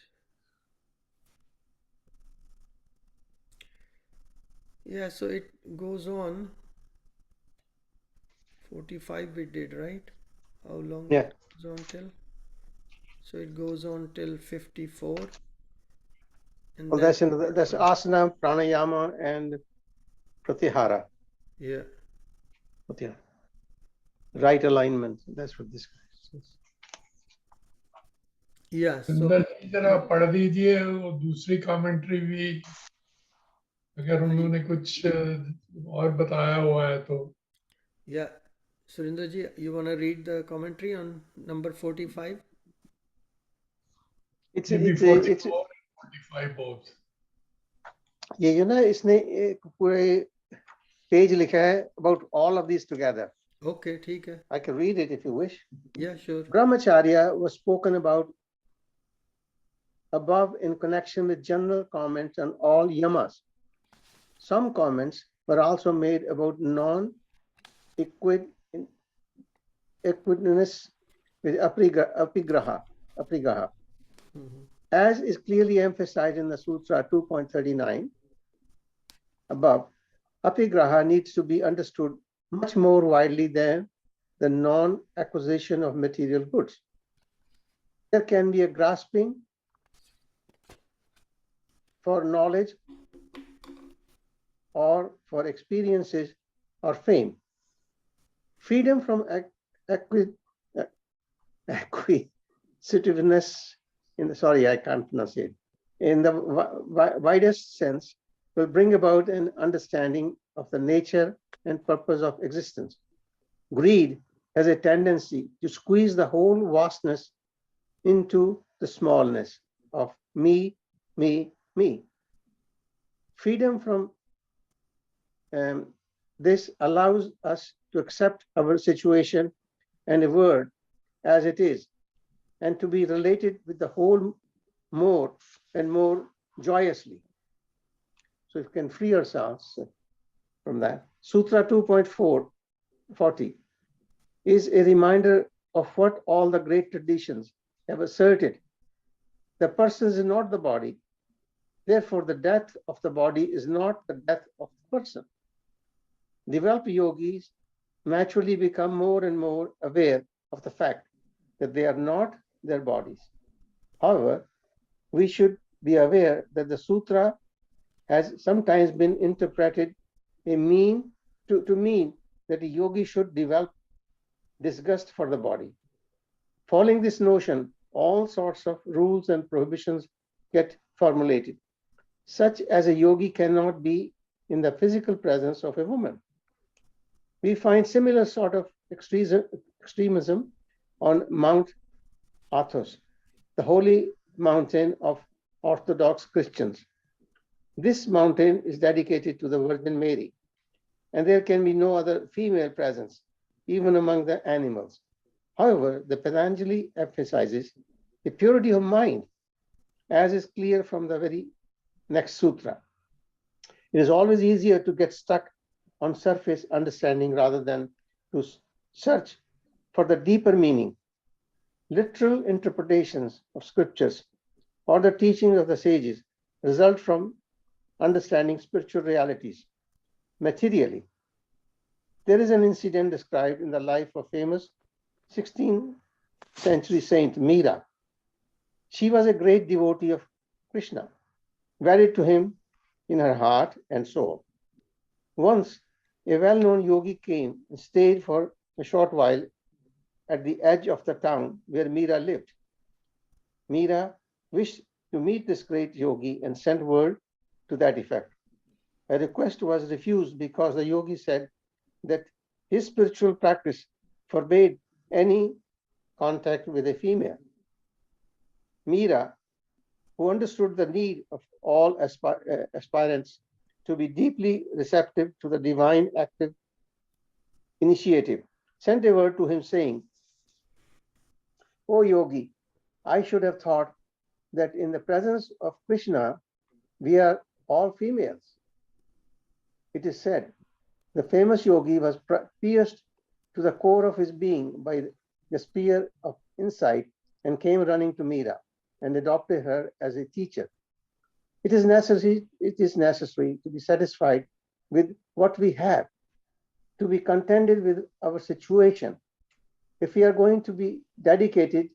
Yeah, so it goes on. 45 we did, right? How long Yeah. it goes on till? So it goes on till 54. And Well, then that's asana, pranayama, and pratyahara. yeah. Pratyahara. Right alignment. That's what this is. Yeah, so अंदर की तरह पढ़ दीजिए वो दूसरी commentary भी अगर उन्होंने कुछ और बताया हुआ है तो yeah. Surinder ji, you want to read the commentary on number 45? It's maybe it's 44 and 45 both. ये जो ना इसने एक पूरे पेज लिखा है about all of these together. Okay, ठीक है. I can read it if you wish. Yeah, sure. Brahmacharya was spoken about above in connection with general comments on all yamas. Some comments were also made about non-equidness with apigraha. As is clearly emphasized in the Sutra 2.39 above, apigraha needs to be understood much more widely than the non-acquisition of material goods. There can be a grasping for knowledge or for experiences or fame. Freedom from acquisitiveness, I can't pronounce it, in the widest sense, will bring about an understanding of the nature and purpose of existence. Greed has a tendency to squeeze the whole vastness into the smallness of me, me, me. Freedom from this allows us to accept our situation and a world as it is, and to be related with the whole more and more joyously. So if we can free ourselves from that. Sutra 2.40 is a reminder of what all the great traditions have asserted. The person is not the body. Therefore, the death of the body is not the death of the person. Developed yogis naturally become more and more aware of the fact that they are not their bodies. However, we should be aware that the sutra has sometimes been interpreted to mean that a yogi should develop disgust for the body. Following this notion, all sorts of rules and prohibitions get formulated, such as a yogi cannot be in the physical presence of a woman. We find similar sort of extremism on Mount Athos, the holy mountain of Orthodox Christians. This mountain is dedicated to the Virgin Mary, and there can be no other female presence, even among the animals. However, the Patanjali emphasizes the purity of mind, as is clear from the very next sutra. It is always easier to get stuck on surface understanding rather than to search for the deeper meaning. Literal interpretations of scriptures or the teachings of the sages result from understanding spiritual realities materially. There is an incident described in the life of famous 16th century saint Meera. She was a great devotee of Krishna, wedded to him in her heart and soul. Once, a well-known yogi came and stayed for a short while at the edge of the town where Meera lived. Meera wished to meet this great yogi and sent word to that effect. A request was refused because the yogi said that his spiritual practice forbade any contact with a female. Meera, who understood the need of all aspirants to be deeply receptive to the divine active initiative, sent a word to him saying, "O yogi, I should have thought that in the presence of Krishna, we are all females." It is said, the famous yogi was pierced to the core of his being by the spear of insight and came running to Meera and adopted her as a teacher. It is necessary to be satisfied with what we have, to be contented with our situation. If we are going to be dedicated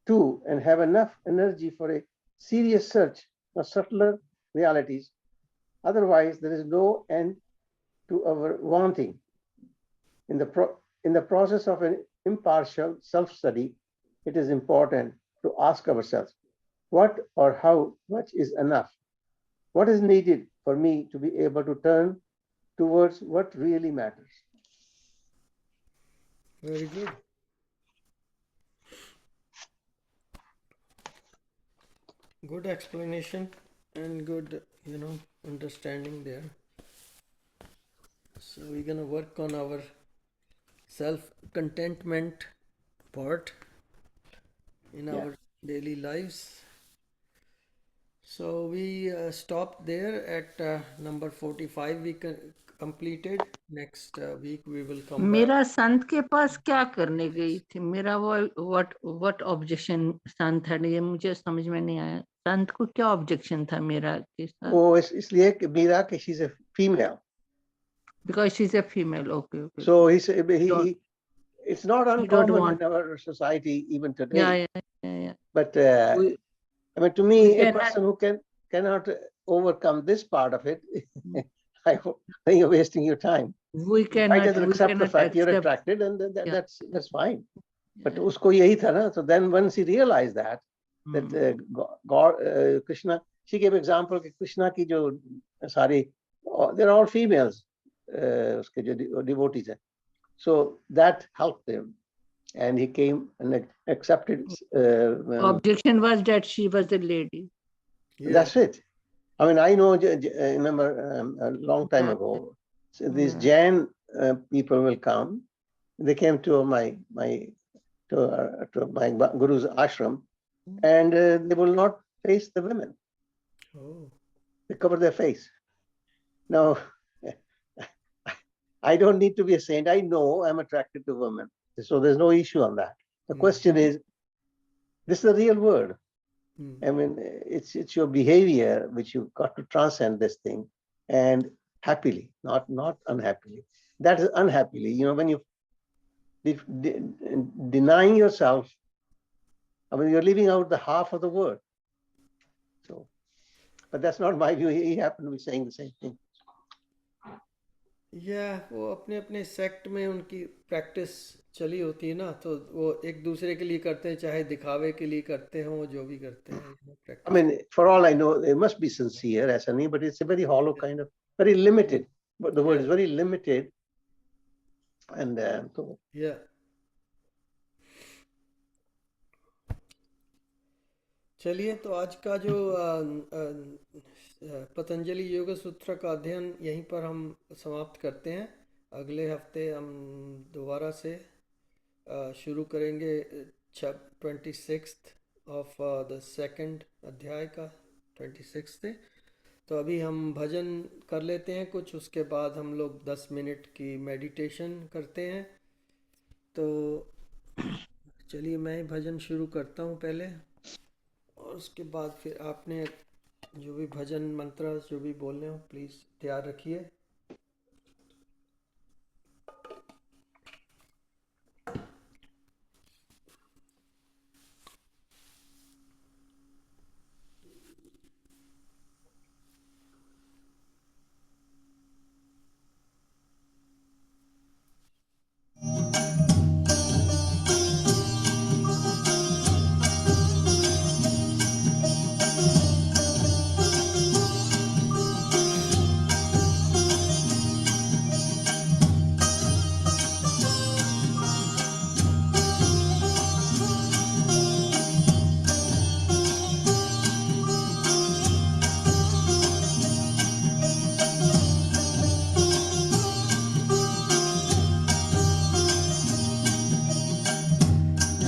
to and have enough energy for a serious search for subtler realities, otherwise there is no end to our wanting. In the process of an impartial self-study, it is important to ask ourselves, what or how much is enough? What is needed for me to be able to turn towards what really matters? Very good. Good explanation and good, understanding there. So we're gonna work on our self-contentment part in our daily lives. So we stopped there at number 45. We completed. Next week we will come back. मेरा संत के पास क्या करने गई थी? मेरा वो what objection संत है, ये मुझे समझ में नहीं आया. संत को क्या objection था मेरा के साथ? Oh, इसलिए कि मीरा कि she's a female. Because she's a female. Okay. So it's not uncommon in our society even today. Yeah. But I mean, to me, a person who cannot overcome this part of it, I think you're wasting your time. We cannot accept the fact you're accept. attracted, and that's fine. But usko yahi tha na. So then once he realized that God, Krishna, she gave example that Krishna ki jo sari, they're all females, uske jo devotees hai. So that helped him, and he came and accepted. Objection was that she was a lady. Yeah. That's it. I mean, I know. Remember a long time ago, so these Jain people will come. They came to my guru's ashram, and they will not face the women. Oh. They cover their face. Now, I don't need to be a saint. I know I'm attracted to women, so there's no issue on that. The question is, this is the real world. I mean, it's your behavior which you've got to transcend this thing, and happily, not unhappily. That is unhappily. When you denying yourself, I mean, you're leaving out the half of the word. So, but that's not my view. He happened to be saying the same thing. Yeah, वो अपने sect में उनकी practice चली होती है ना, तो वो एक दूसरे के लिए करते हैं, चाहे दिखावे के लिए करते हों, जो भी करते हैं. I mean, for all I know, it must be sincere, as I mean, but it's a very hollow kind of, very limited. But the word is very limited, and so. Yeah. चलिए, तो आज का जो पतंजलि योग सूत्र का अध्ययन यहीं पर हम समाप्त करते हैं. अगले हफ्ते हम दोबारा से शुरू करेंगे 26th ऑफ द सेकंड अध्याय का 26 से. तो अभी हम भजन कर लेते हैं कुछ, उसके बाद हम लोग 10 मिनट की मेडिटेशन करते हैं. तो चलिए मैं भजन शुरू करता हूँ पहले, और उसके बाद फिर आपने जो भी भजन मंत्र जो भी बोलने हो प्लीज तैयार रखिए।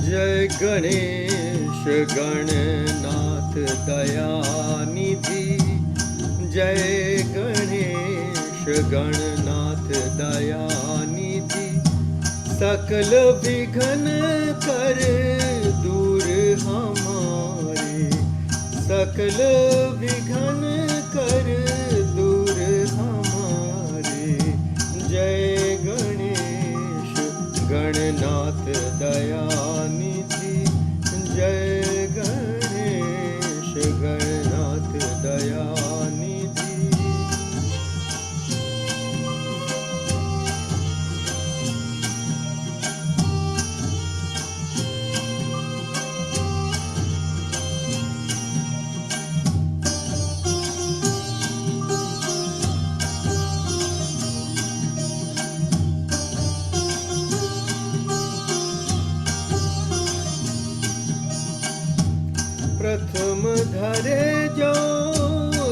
जय गणेश गणनाथ दयानिधि, जय गणेश गणनाथ दयानिधि, सकल विघ्न कर दूर हमारे, सकल विघ्न कर दूर हमारे। जय गणेश गणनाथ दयानिधि, जय गणेश गणनाथ दयानिधि। प्रथम धरे जो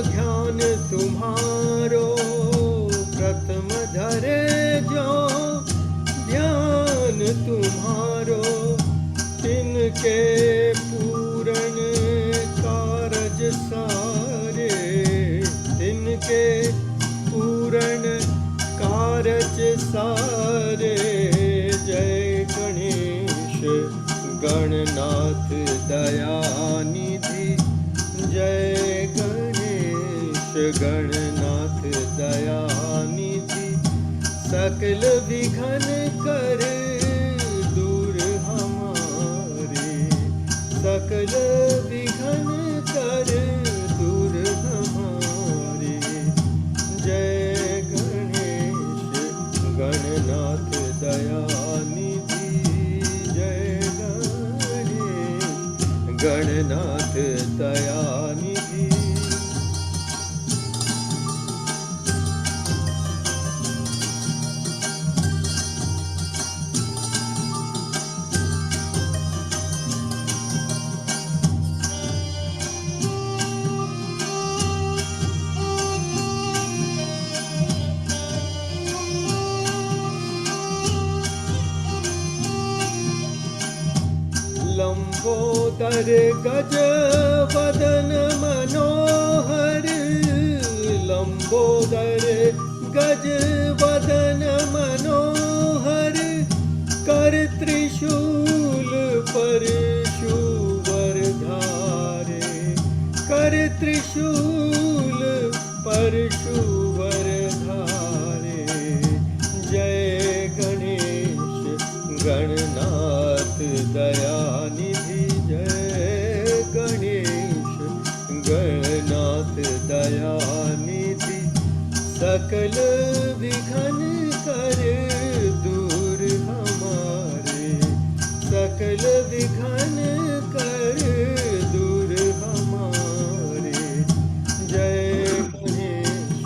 ध्यान तुम्हारो, प्रथम धरे जो ध्यान तुम्हारो, तिनके पूरण कारज सारे, तिनके पूरण कारज सारे। जय गणेश गणनाथ दयानिधि, जय गणेश गणनाथ दयानिधि, सकल विघ्न कर दूर हमारे, सकल विघ्न कर दूर हमारे। जय गणेश गणनाथ दयानिधि, जय गणनाथ दयानिधि। लंबोदर गज वदन मनोहर, लंबोदर गज वदन मनोहर, कर त्रिशूल परशुवर धारे, कर त्रिशूल परशुवर धारे। जय गणेश गणनाथ दयानिधि, जय गणेश गणनाथ दयानिधि, सकल विघ्न कर दूर हमारे, सकल विघ्न कर दूर हमारे। जय गणेश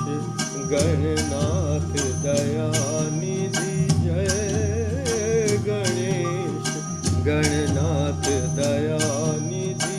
गणनाथ दयानिधि, जय गणेश गणनाथ दयानिधि।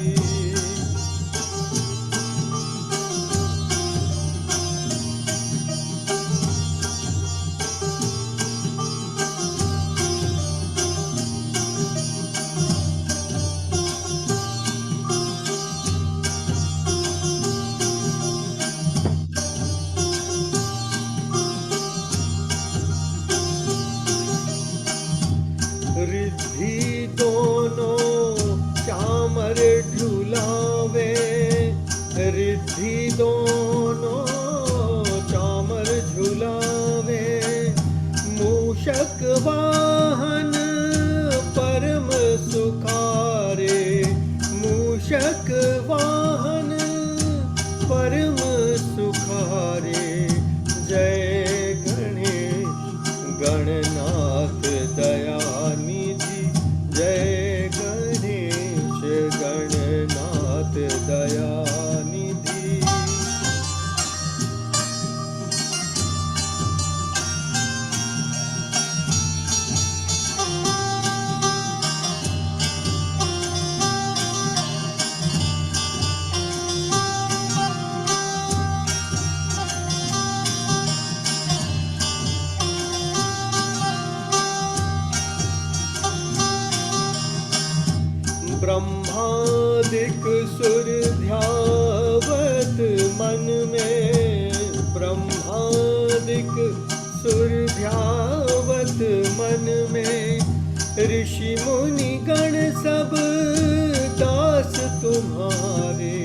परम सुखारे। जय गणेश गणनाथ दयानिधि, जय गणेश गणनाथ दयानिधि। ब्रह्मादिक सुर ध्यावत मन में, ब्रह्मादिक सुर ध्यावत मन में। ऋषि मुनि गण सब दास तुम्हारे,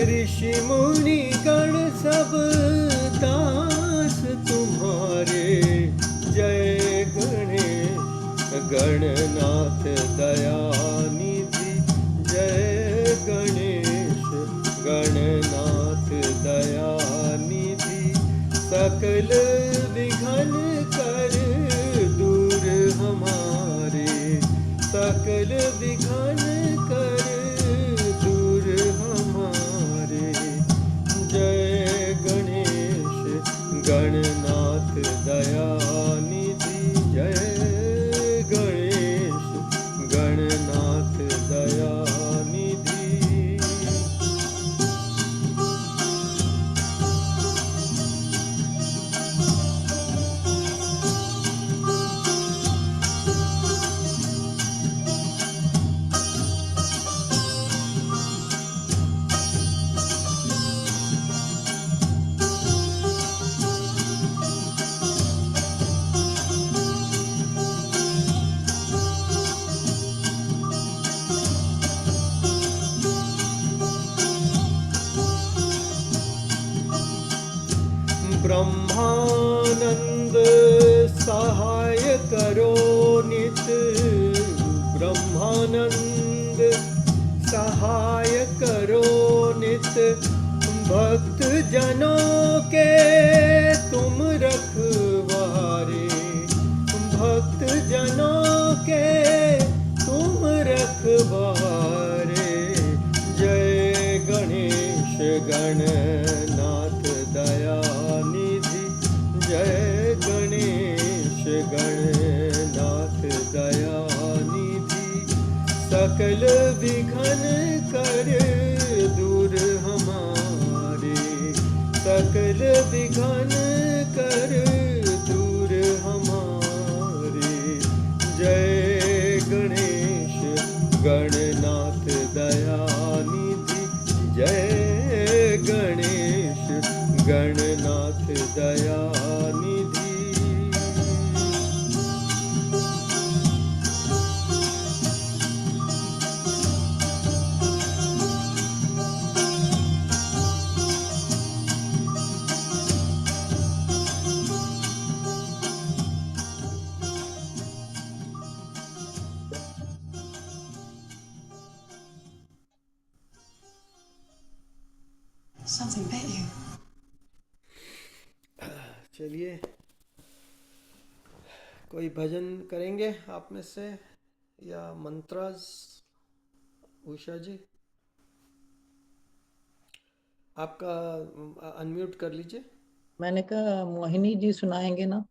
ऋषि मुनि गण सब दास तुम्हारे। जय गणेश गणनाथ दयानिधि, जय गणेश गणनाथ दयानिधि। सकल विघ्न कर दूर हमारे, सकल विघ्न कर दूर हमारे। जय गणेश गणनाथ दयानिधि, जय गणेश गणनाथ दयानिधि। ब्रह्मानंद सहाय करो नित, ब्रह्मानंद सहाय करो नित। भक्त जनों के तुम रखवारे, भक्त जनों के तुम रखवारे। जय गणेश गणनाथ दयानिधि, जय गणेश गणनाथ दयानिधि। सकल विघ्न कर दूर हमारे, सकल विघ्न कर दूर हमारे। जय गणेश गणनाथ दयानिधि, जय Ganesh Gananath Dayanidhi. Something bit you. चलिए कोई भजन करेंगे आप में से या मंत्रास? उषा जी आपका अनम्यूट कर लीजिए। मैंने कहा मोहिनी जी सुनाएंगे ना?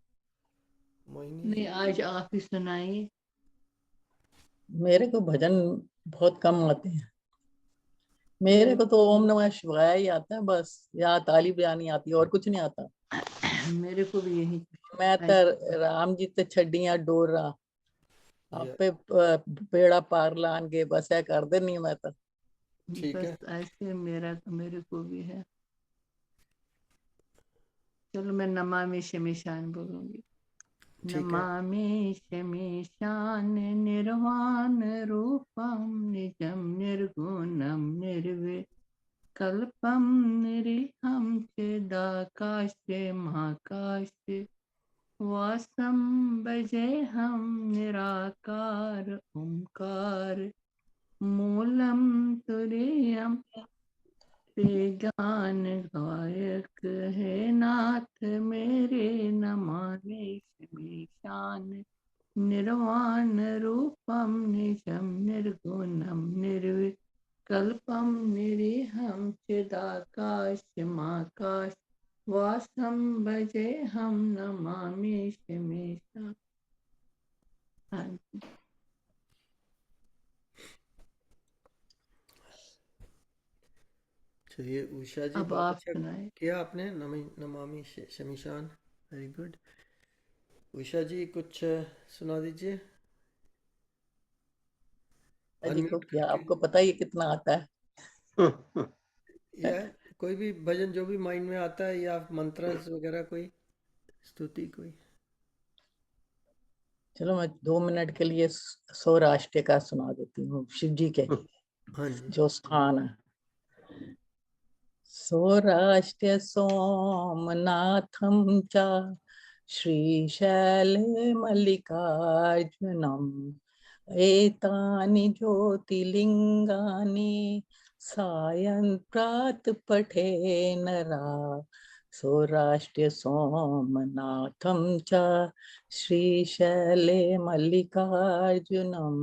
मोहिनी नहीं, आज आप ही सुनाइए। मेरे को भजन बहुत कम आते हैं। मेरे को तो ओम नमः शिवाय ही आता है बस, या ताली बजानी आती है और कुछ नहीं आता। मेरे को भी यही। मैं तो राम जी ते छड़ियां डोरा आपे पेड़ा पार लान के बस है कर दे नहीं। मैं तो ठीक है, बस ऐसे मेरे को भी है। चलो मैं नमामि शमीशान बोलूंगी। ठीक है। नमामि शमीशान निर्वाण रूपम निजम निर्गुणम निर्विकल्पम निरीहं चिदाकाशे महाकाशे वासं भजेऽहं निराकार ओंकार मूलं तुरीयं पे ज्ञान गायक है नाथ मेरे, न माने शमीशान निर्वाण रूपम निजम निर्गुणम निर्विकल्पम निरीहम चिदाकाशमाकाश वासम भजे हम नमामि शमीशा। हाँ जी। चलिए उषा जी, अब बहुत आप अच्छा सुनाए। किया आपने, नमामि शमीशान, वेरी गुड। उषा जी कुछ सुना दीजिए, जी को अनम्यूट क्या करके। आपको पता ही है कितना आता है। या कोई भी भजन जो भी माइंड में आता है, या मंत्र वगैरह, कोई स्तुति कोई। चलो मैं 2 मिनट के लिए सौराष्ट्र का सुना देती हूँ, शिव जी के हाँ जी। जो स्थान है। सौराष्ट्र सोमनाथम च श्रीशैले मल्लिकार्जुनम एतानि ज्योतिर्लिंगानि सायं प्रात पठे नरा। सौराष्ट्र सोमनाथम च श्रीशैले मल्लिकार्जुनम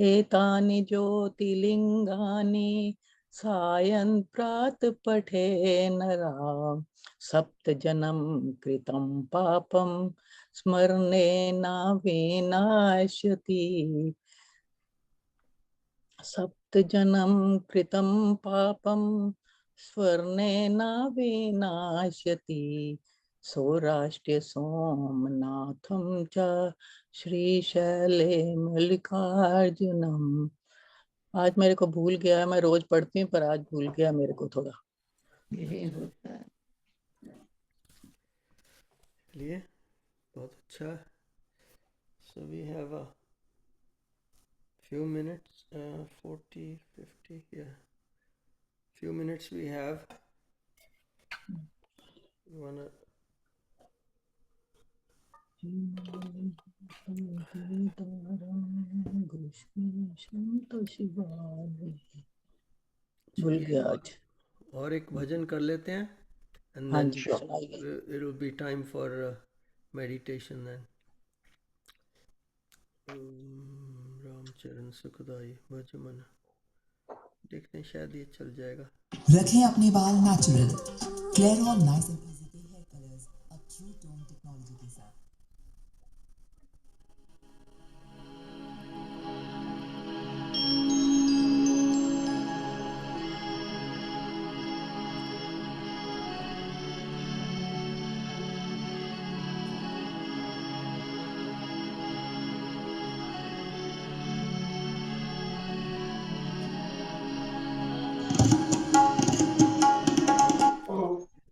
एतानि ज्योतिर्लिंगानि सायं प्रात पठे नरा। सप्त जन्म कृतं पापं स्मरणेन विनाश्यति। सप्त जन्म कृतं पापं स्मरणेन विनाश्यति। सौराष्ट्र सोमनाथं च श्रीशैले मल्लिकार्जुनम। आज मेरे को भूल गया है, मैं रोज पढ़ती हूँ पर आज भूल गया मेरे को थोड़ा। यही होता है। चलिए बहुत अच्छा। So we have a few minutes, 40 50, yeah, few minutes we have. You wanna भूल चलिए गया आज। और एक भजन कर लेते हैं, and हाँ then जी Sure. सुनाइए। it will be time for meditation then. Ramcharan सुखदाई भज मन। देखते हैं शायद ये चल जाएगा। रखें अपने बाल नेचुरल, क्लियर और नाइस एंड इजी के हेयर कलर्स अब ट्रू टोन टेक्नोलॉजी के साथ।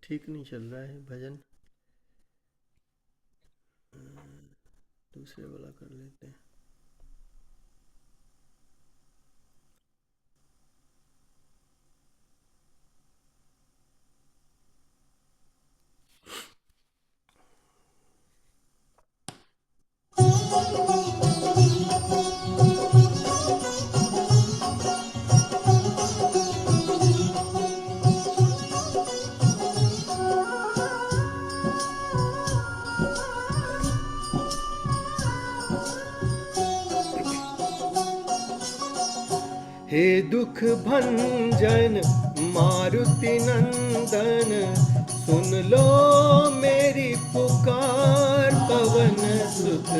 ठीक नहीं चल रहा है भजन, दूसरे वाला कर लेते हैं। हे दुख भंजन मारुति नंदन, सुन लो मेरी पुकार, पवन सुत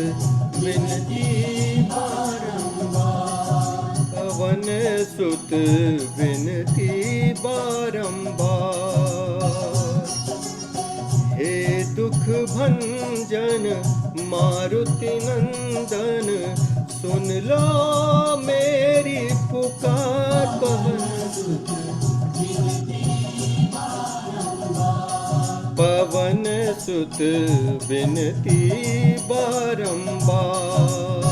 विनती बारंबार, पवन सुत विनती बारंबार। हे दुख भंजन मारुति नंदन, सुन लो मेरी पुकार, पवन सुत पवन सुत विनती बारंबार।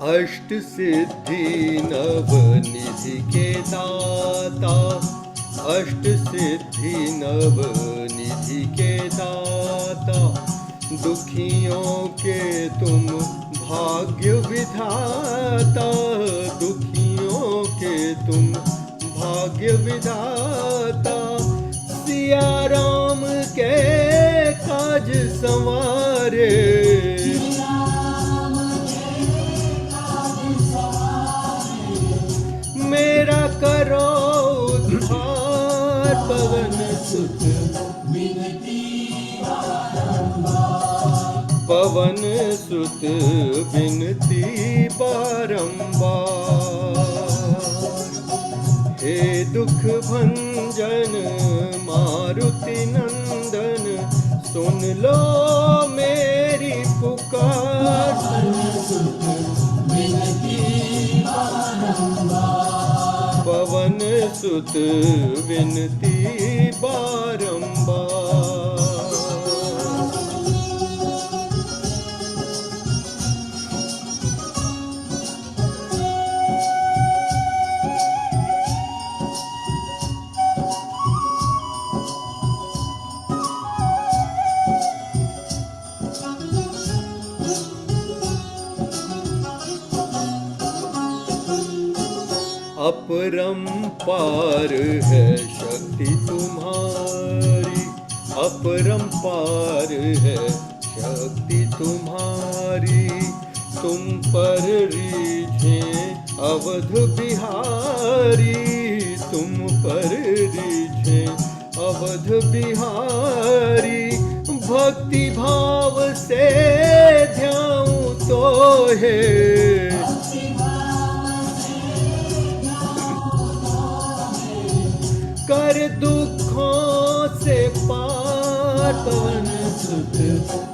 अष्ट सिद्धि नव निधि के दाता, अष्ट सिद्धि नव निधि के दाता, दुखियों के तुम भाग्य विधाता, दुखियों के तुम भाग्य विधाता, सिया राम के काज संवारे, मेरा करो उद्धार, पवन सुत पवन सुत विनती बारंबार। हे दुख भंजन मारुति नंदन, सुन लो मेरी पुकार, पवन सुत विनती बारंबार। अपरंपार है शक्ति तुम्हारी, अपरंपार है शक्ति तुम्हारी, तुम पर रीझे अवध बिहारी, तुम पर रीझे अवध बिहारी, भक्ति भाव से ध्याऊं तो है, कर दुखों से पार, पवन सुत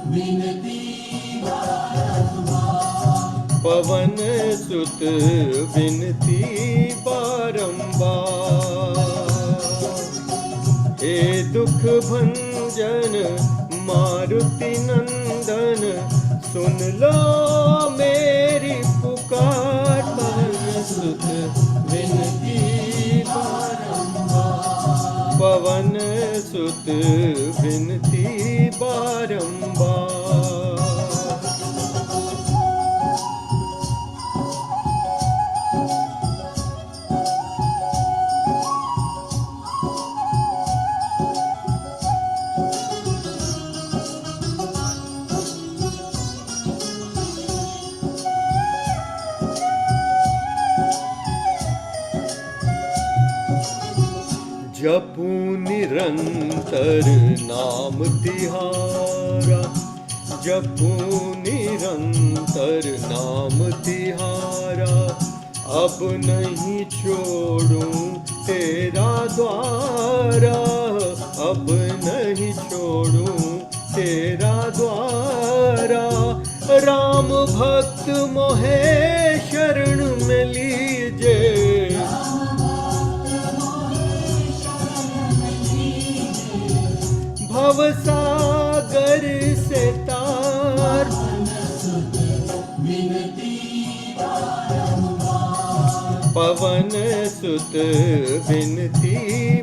विनती बारंबार, पवन सुत विनती बारंबार। हे दुख भंजन मारुति नंदन, सुन लो मेरी पुकार, पवन सुत विनती बारंबार, पवन सुत विनती बारंबार। जपू निरंतर नाम तिहारा, जपू निरंतर नाम तिहारा, अब नहीं छोड़ूं तेरा द्वारा, अब नहीं छोड़ूं तेरा द्वारा, राम भक्त मोहे शरण में लीजे, भव सागर से तार, पवन सुत विनती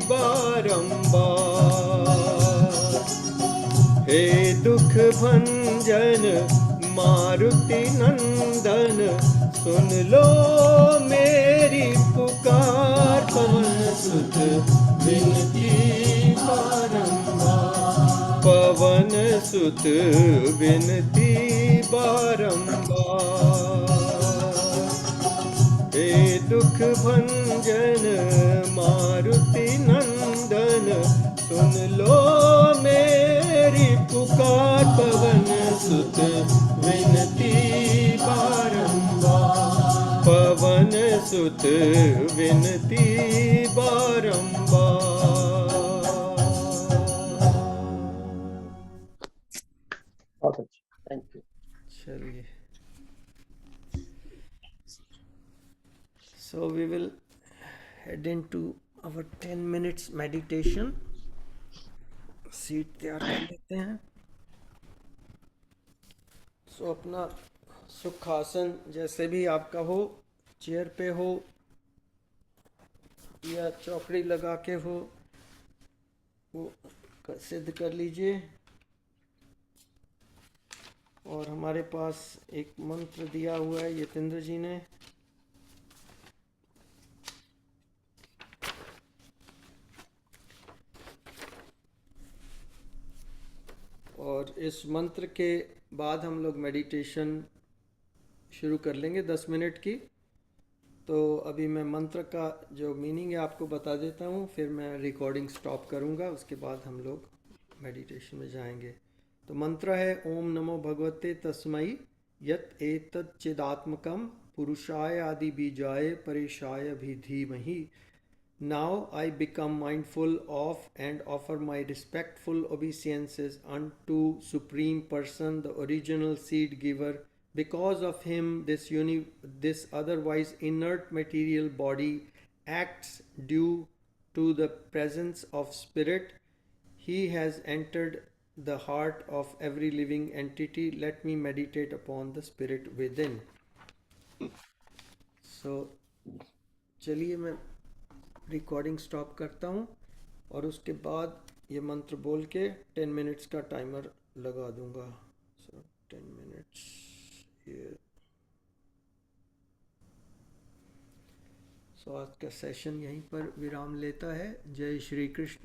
बारंबार। हे दुख भंजन मारुति नंदन, सुन लो मेरी पुकार, पवन सुत विनती बारंबार, पवन सुत विनती बारंबार। हे दुख भंजन मारुति नंदन, सुन लो मेरी पुकार, पवन सुत विनती बारंबार, पवन सुत विनती बारंबार। बहुत अच्छा, थैंक यू। चलिए, so we will head into our 10 minutes meditation. Seat तैयार कर लेते हैं। सो अपना सुखासन जैसे भी आपका हो, चेयर पे हो या चौकड़ी लगा के हो, वो सिद्ध कर लीजिए। और हमारे पास एक मंत्र दिया हुआ है यतेंद्र जी ने। और इस मंत्र के बाद हम लोग मेडिटेशन शुरू कर लेंगे 10 मिनट की। तो अभी मैं मंत्र का जो मीनिंग है आपको बता देता हूँ, फिर मैं रिकॉर्डिंग स्टॉप करूँगा, उसके बाद हम लोग मेडिटेशन में जाएंगे। तो मंत्र है ओम नमो भगवते तस्मै यत् एतत् चिदात्मकं पुरुषाय आदि बीजाय परेशाय भी धीमहि। Now I become mindful of and offer my respectful obeisances unto Supreme Person, the original seed giver. Because of him, this otherwise inert material body acts due to the presence of spirit. He has entered the heart of every living entity. Let me meditate upon the spirit within. So, चलिए मैं recording stop करता हूँ और उसके बाद ये मंत्र बोल के 10 मिनट्स का टाइमर लगा दूंगा। सो 10 मिनट्स ये। सो आज का सेशन यहीं पर विराम लेता है। जय श्री कृष्ण।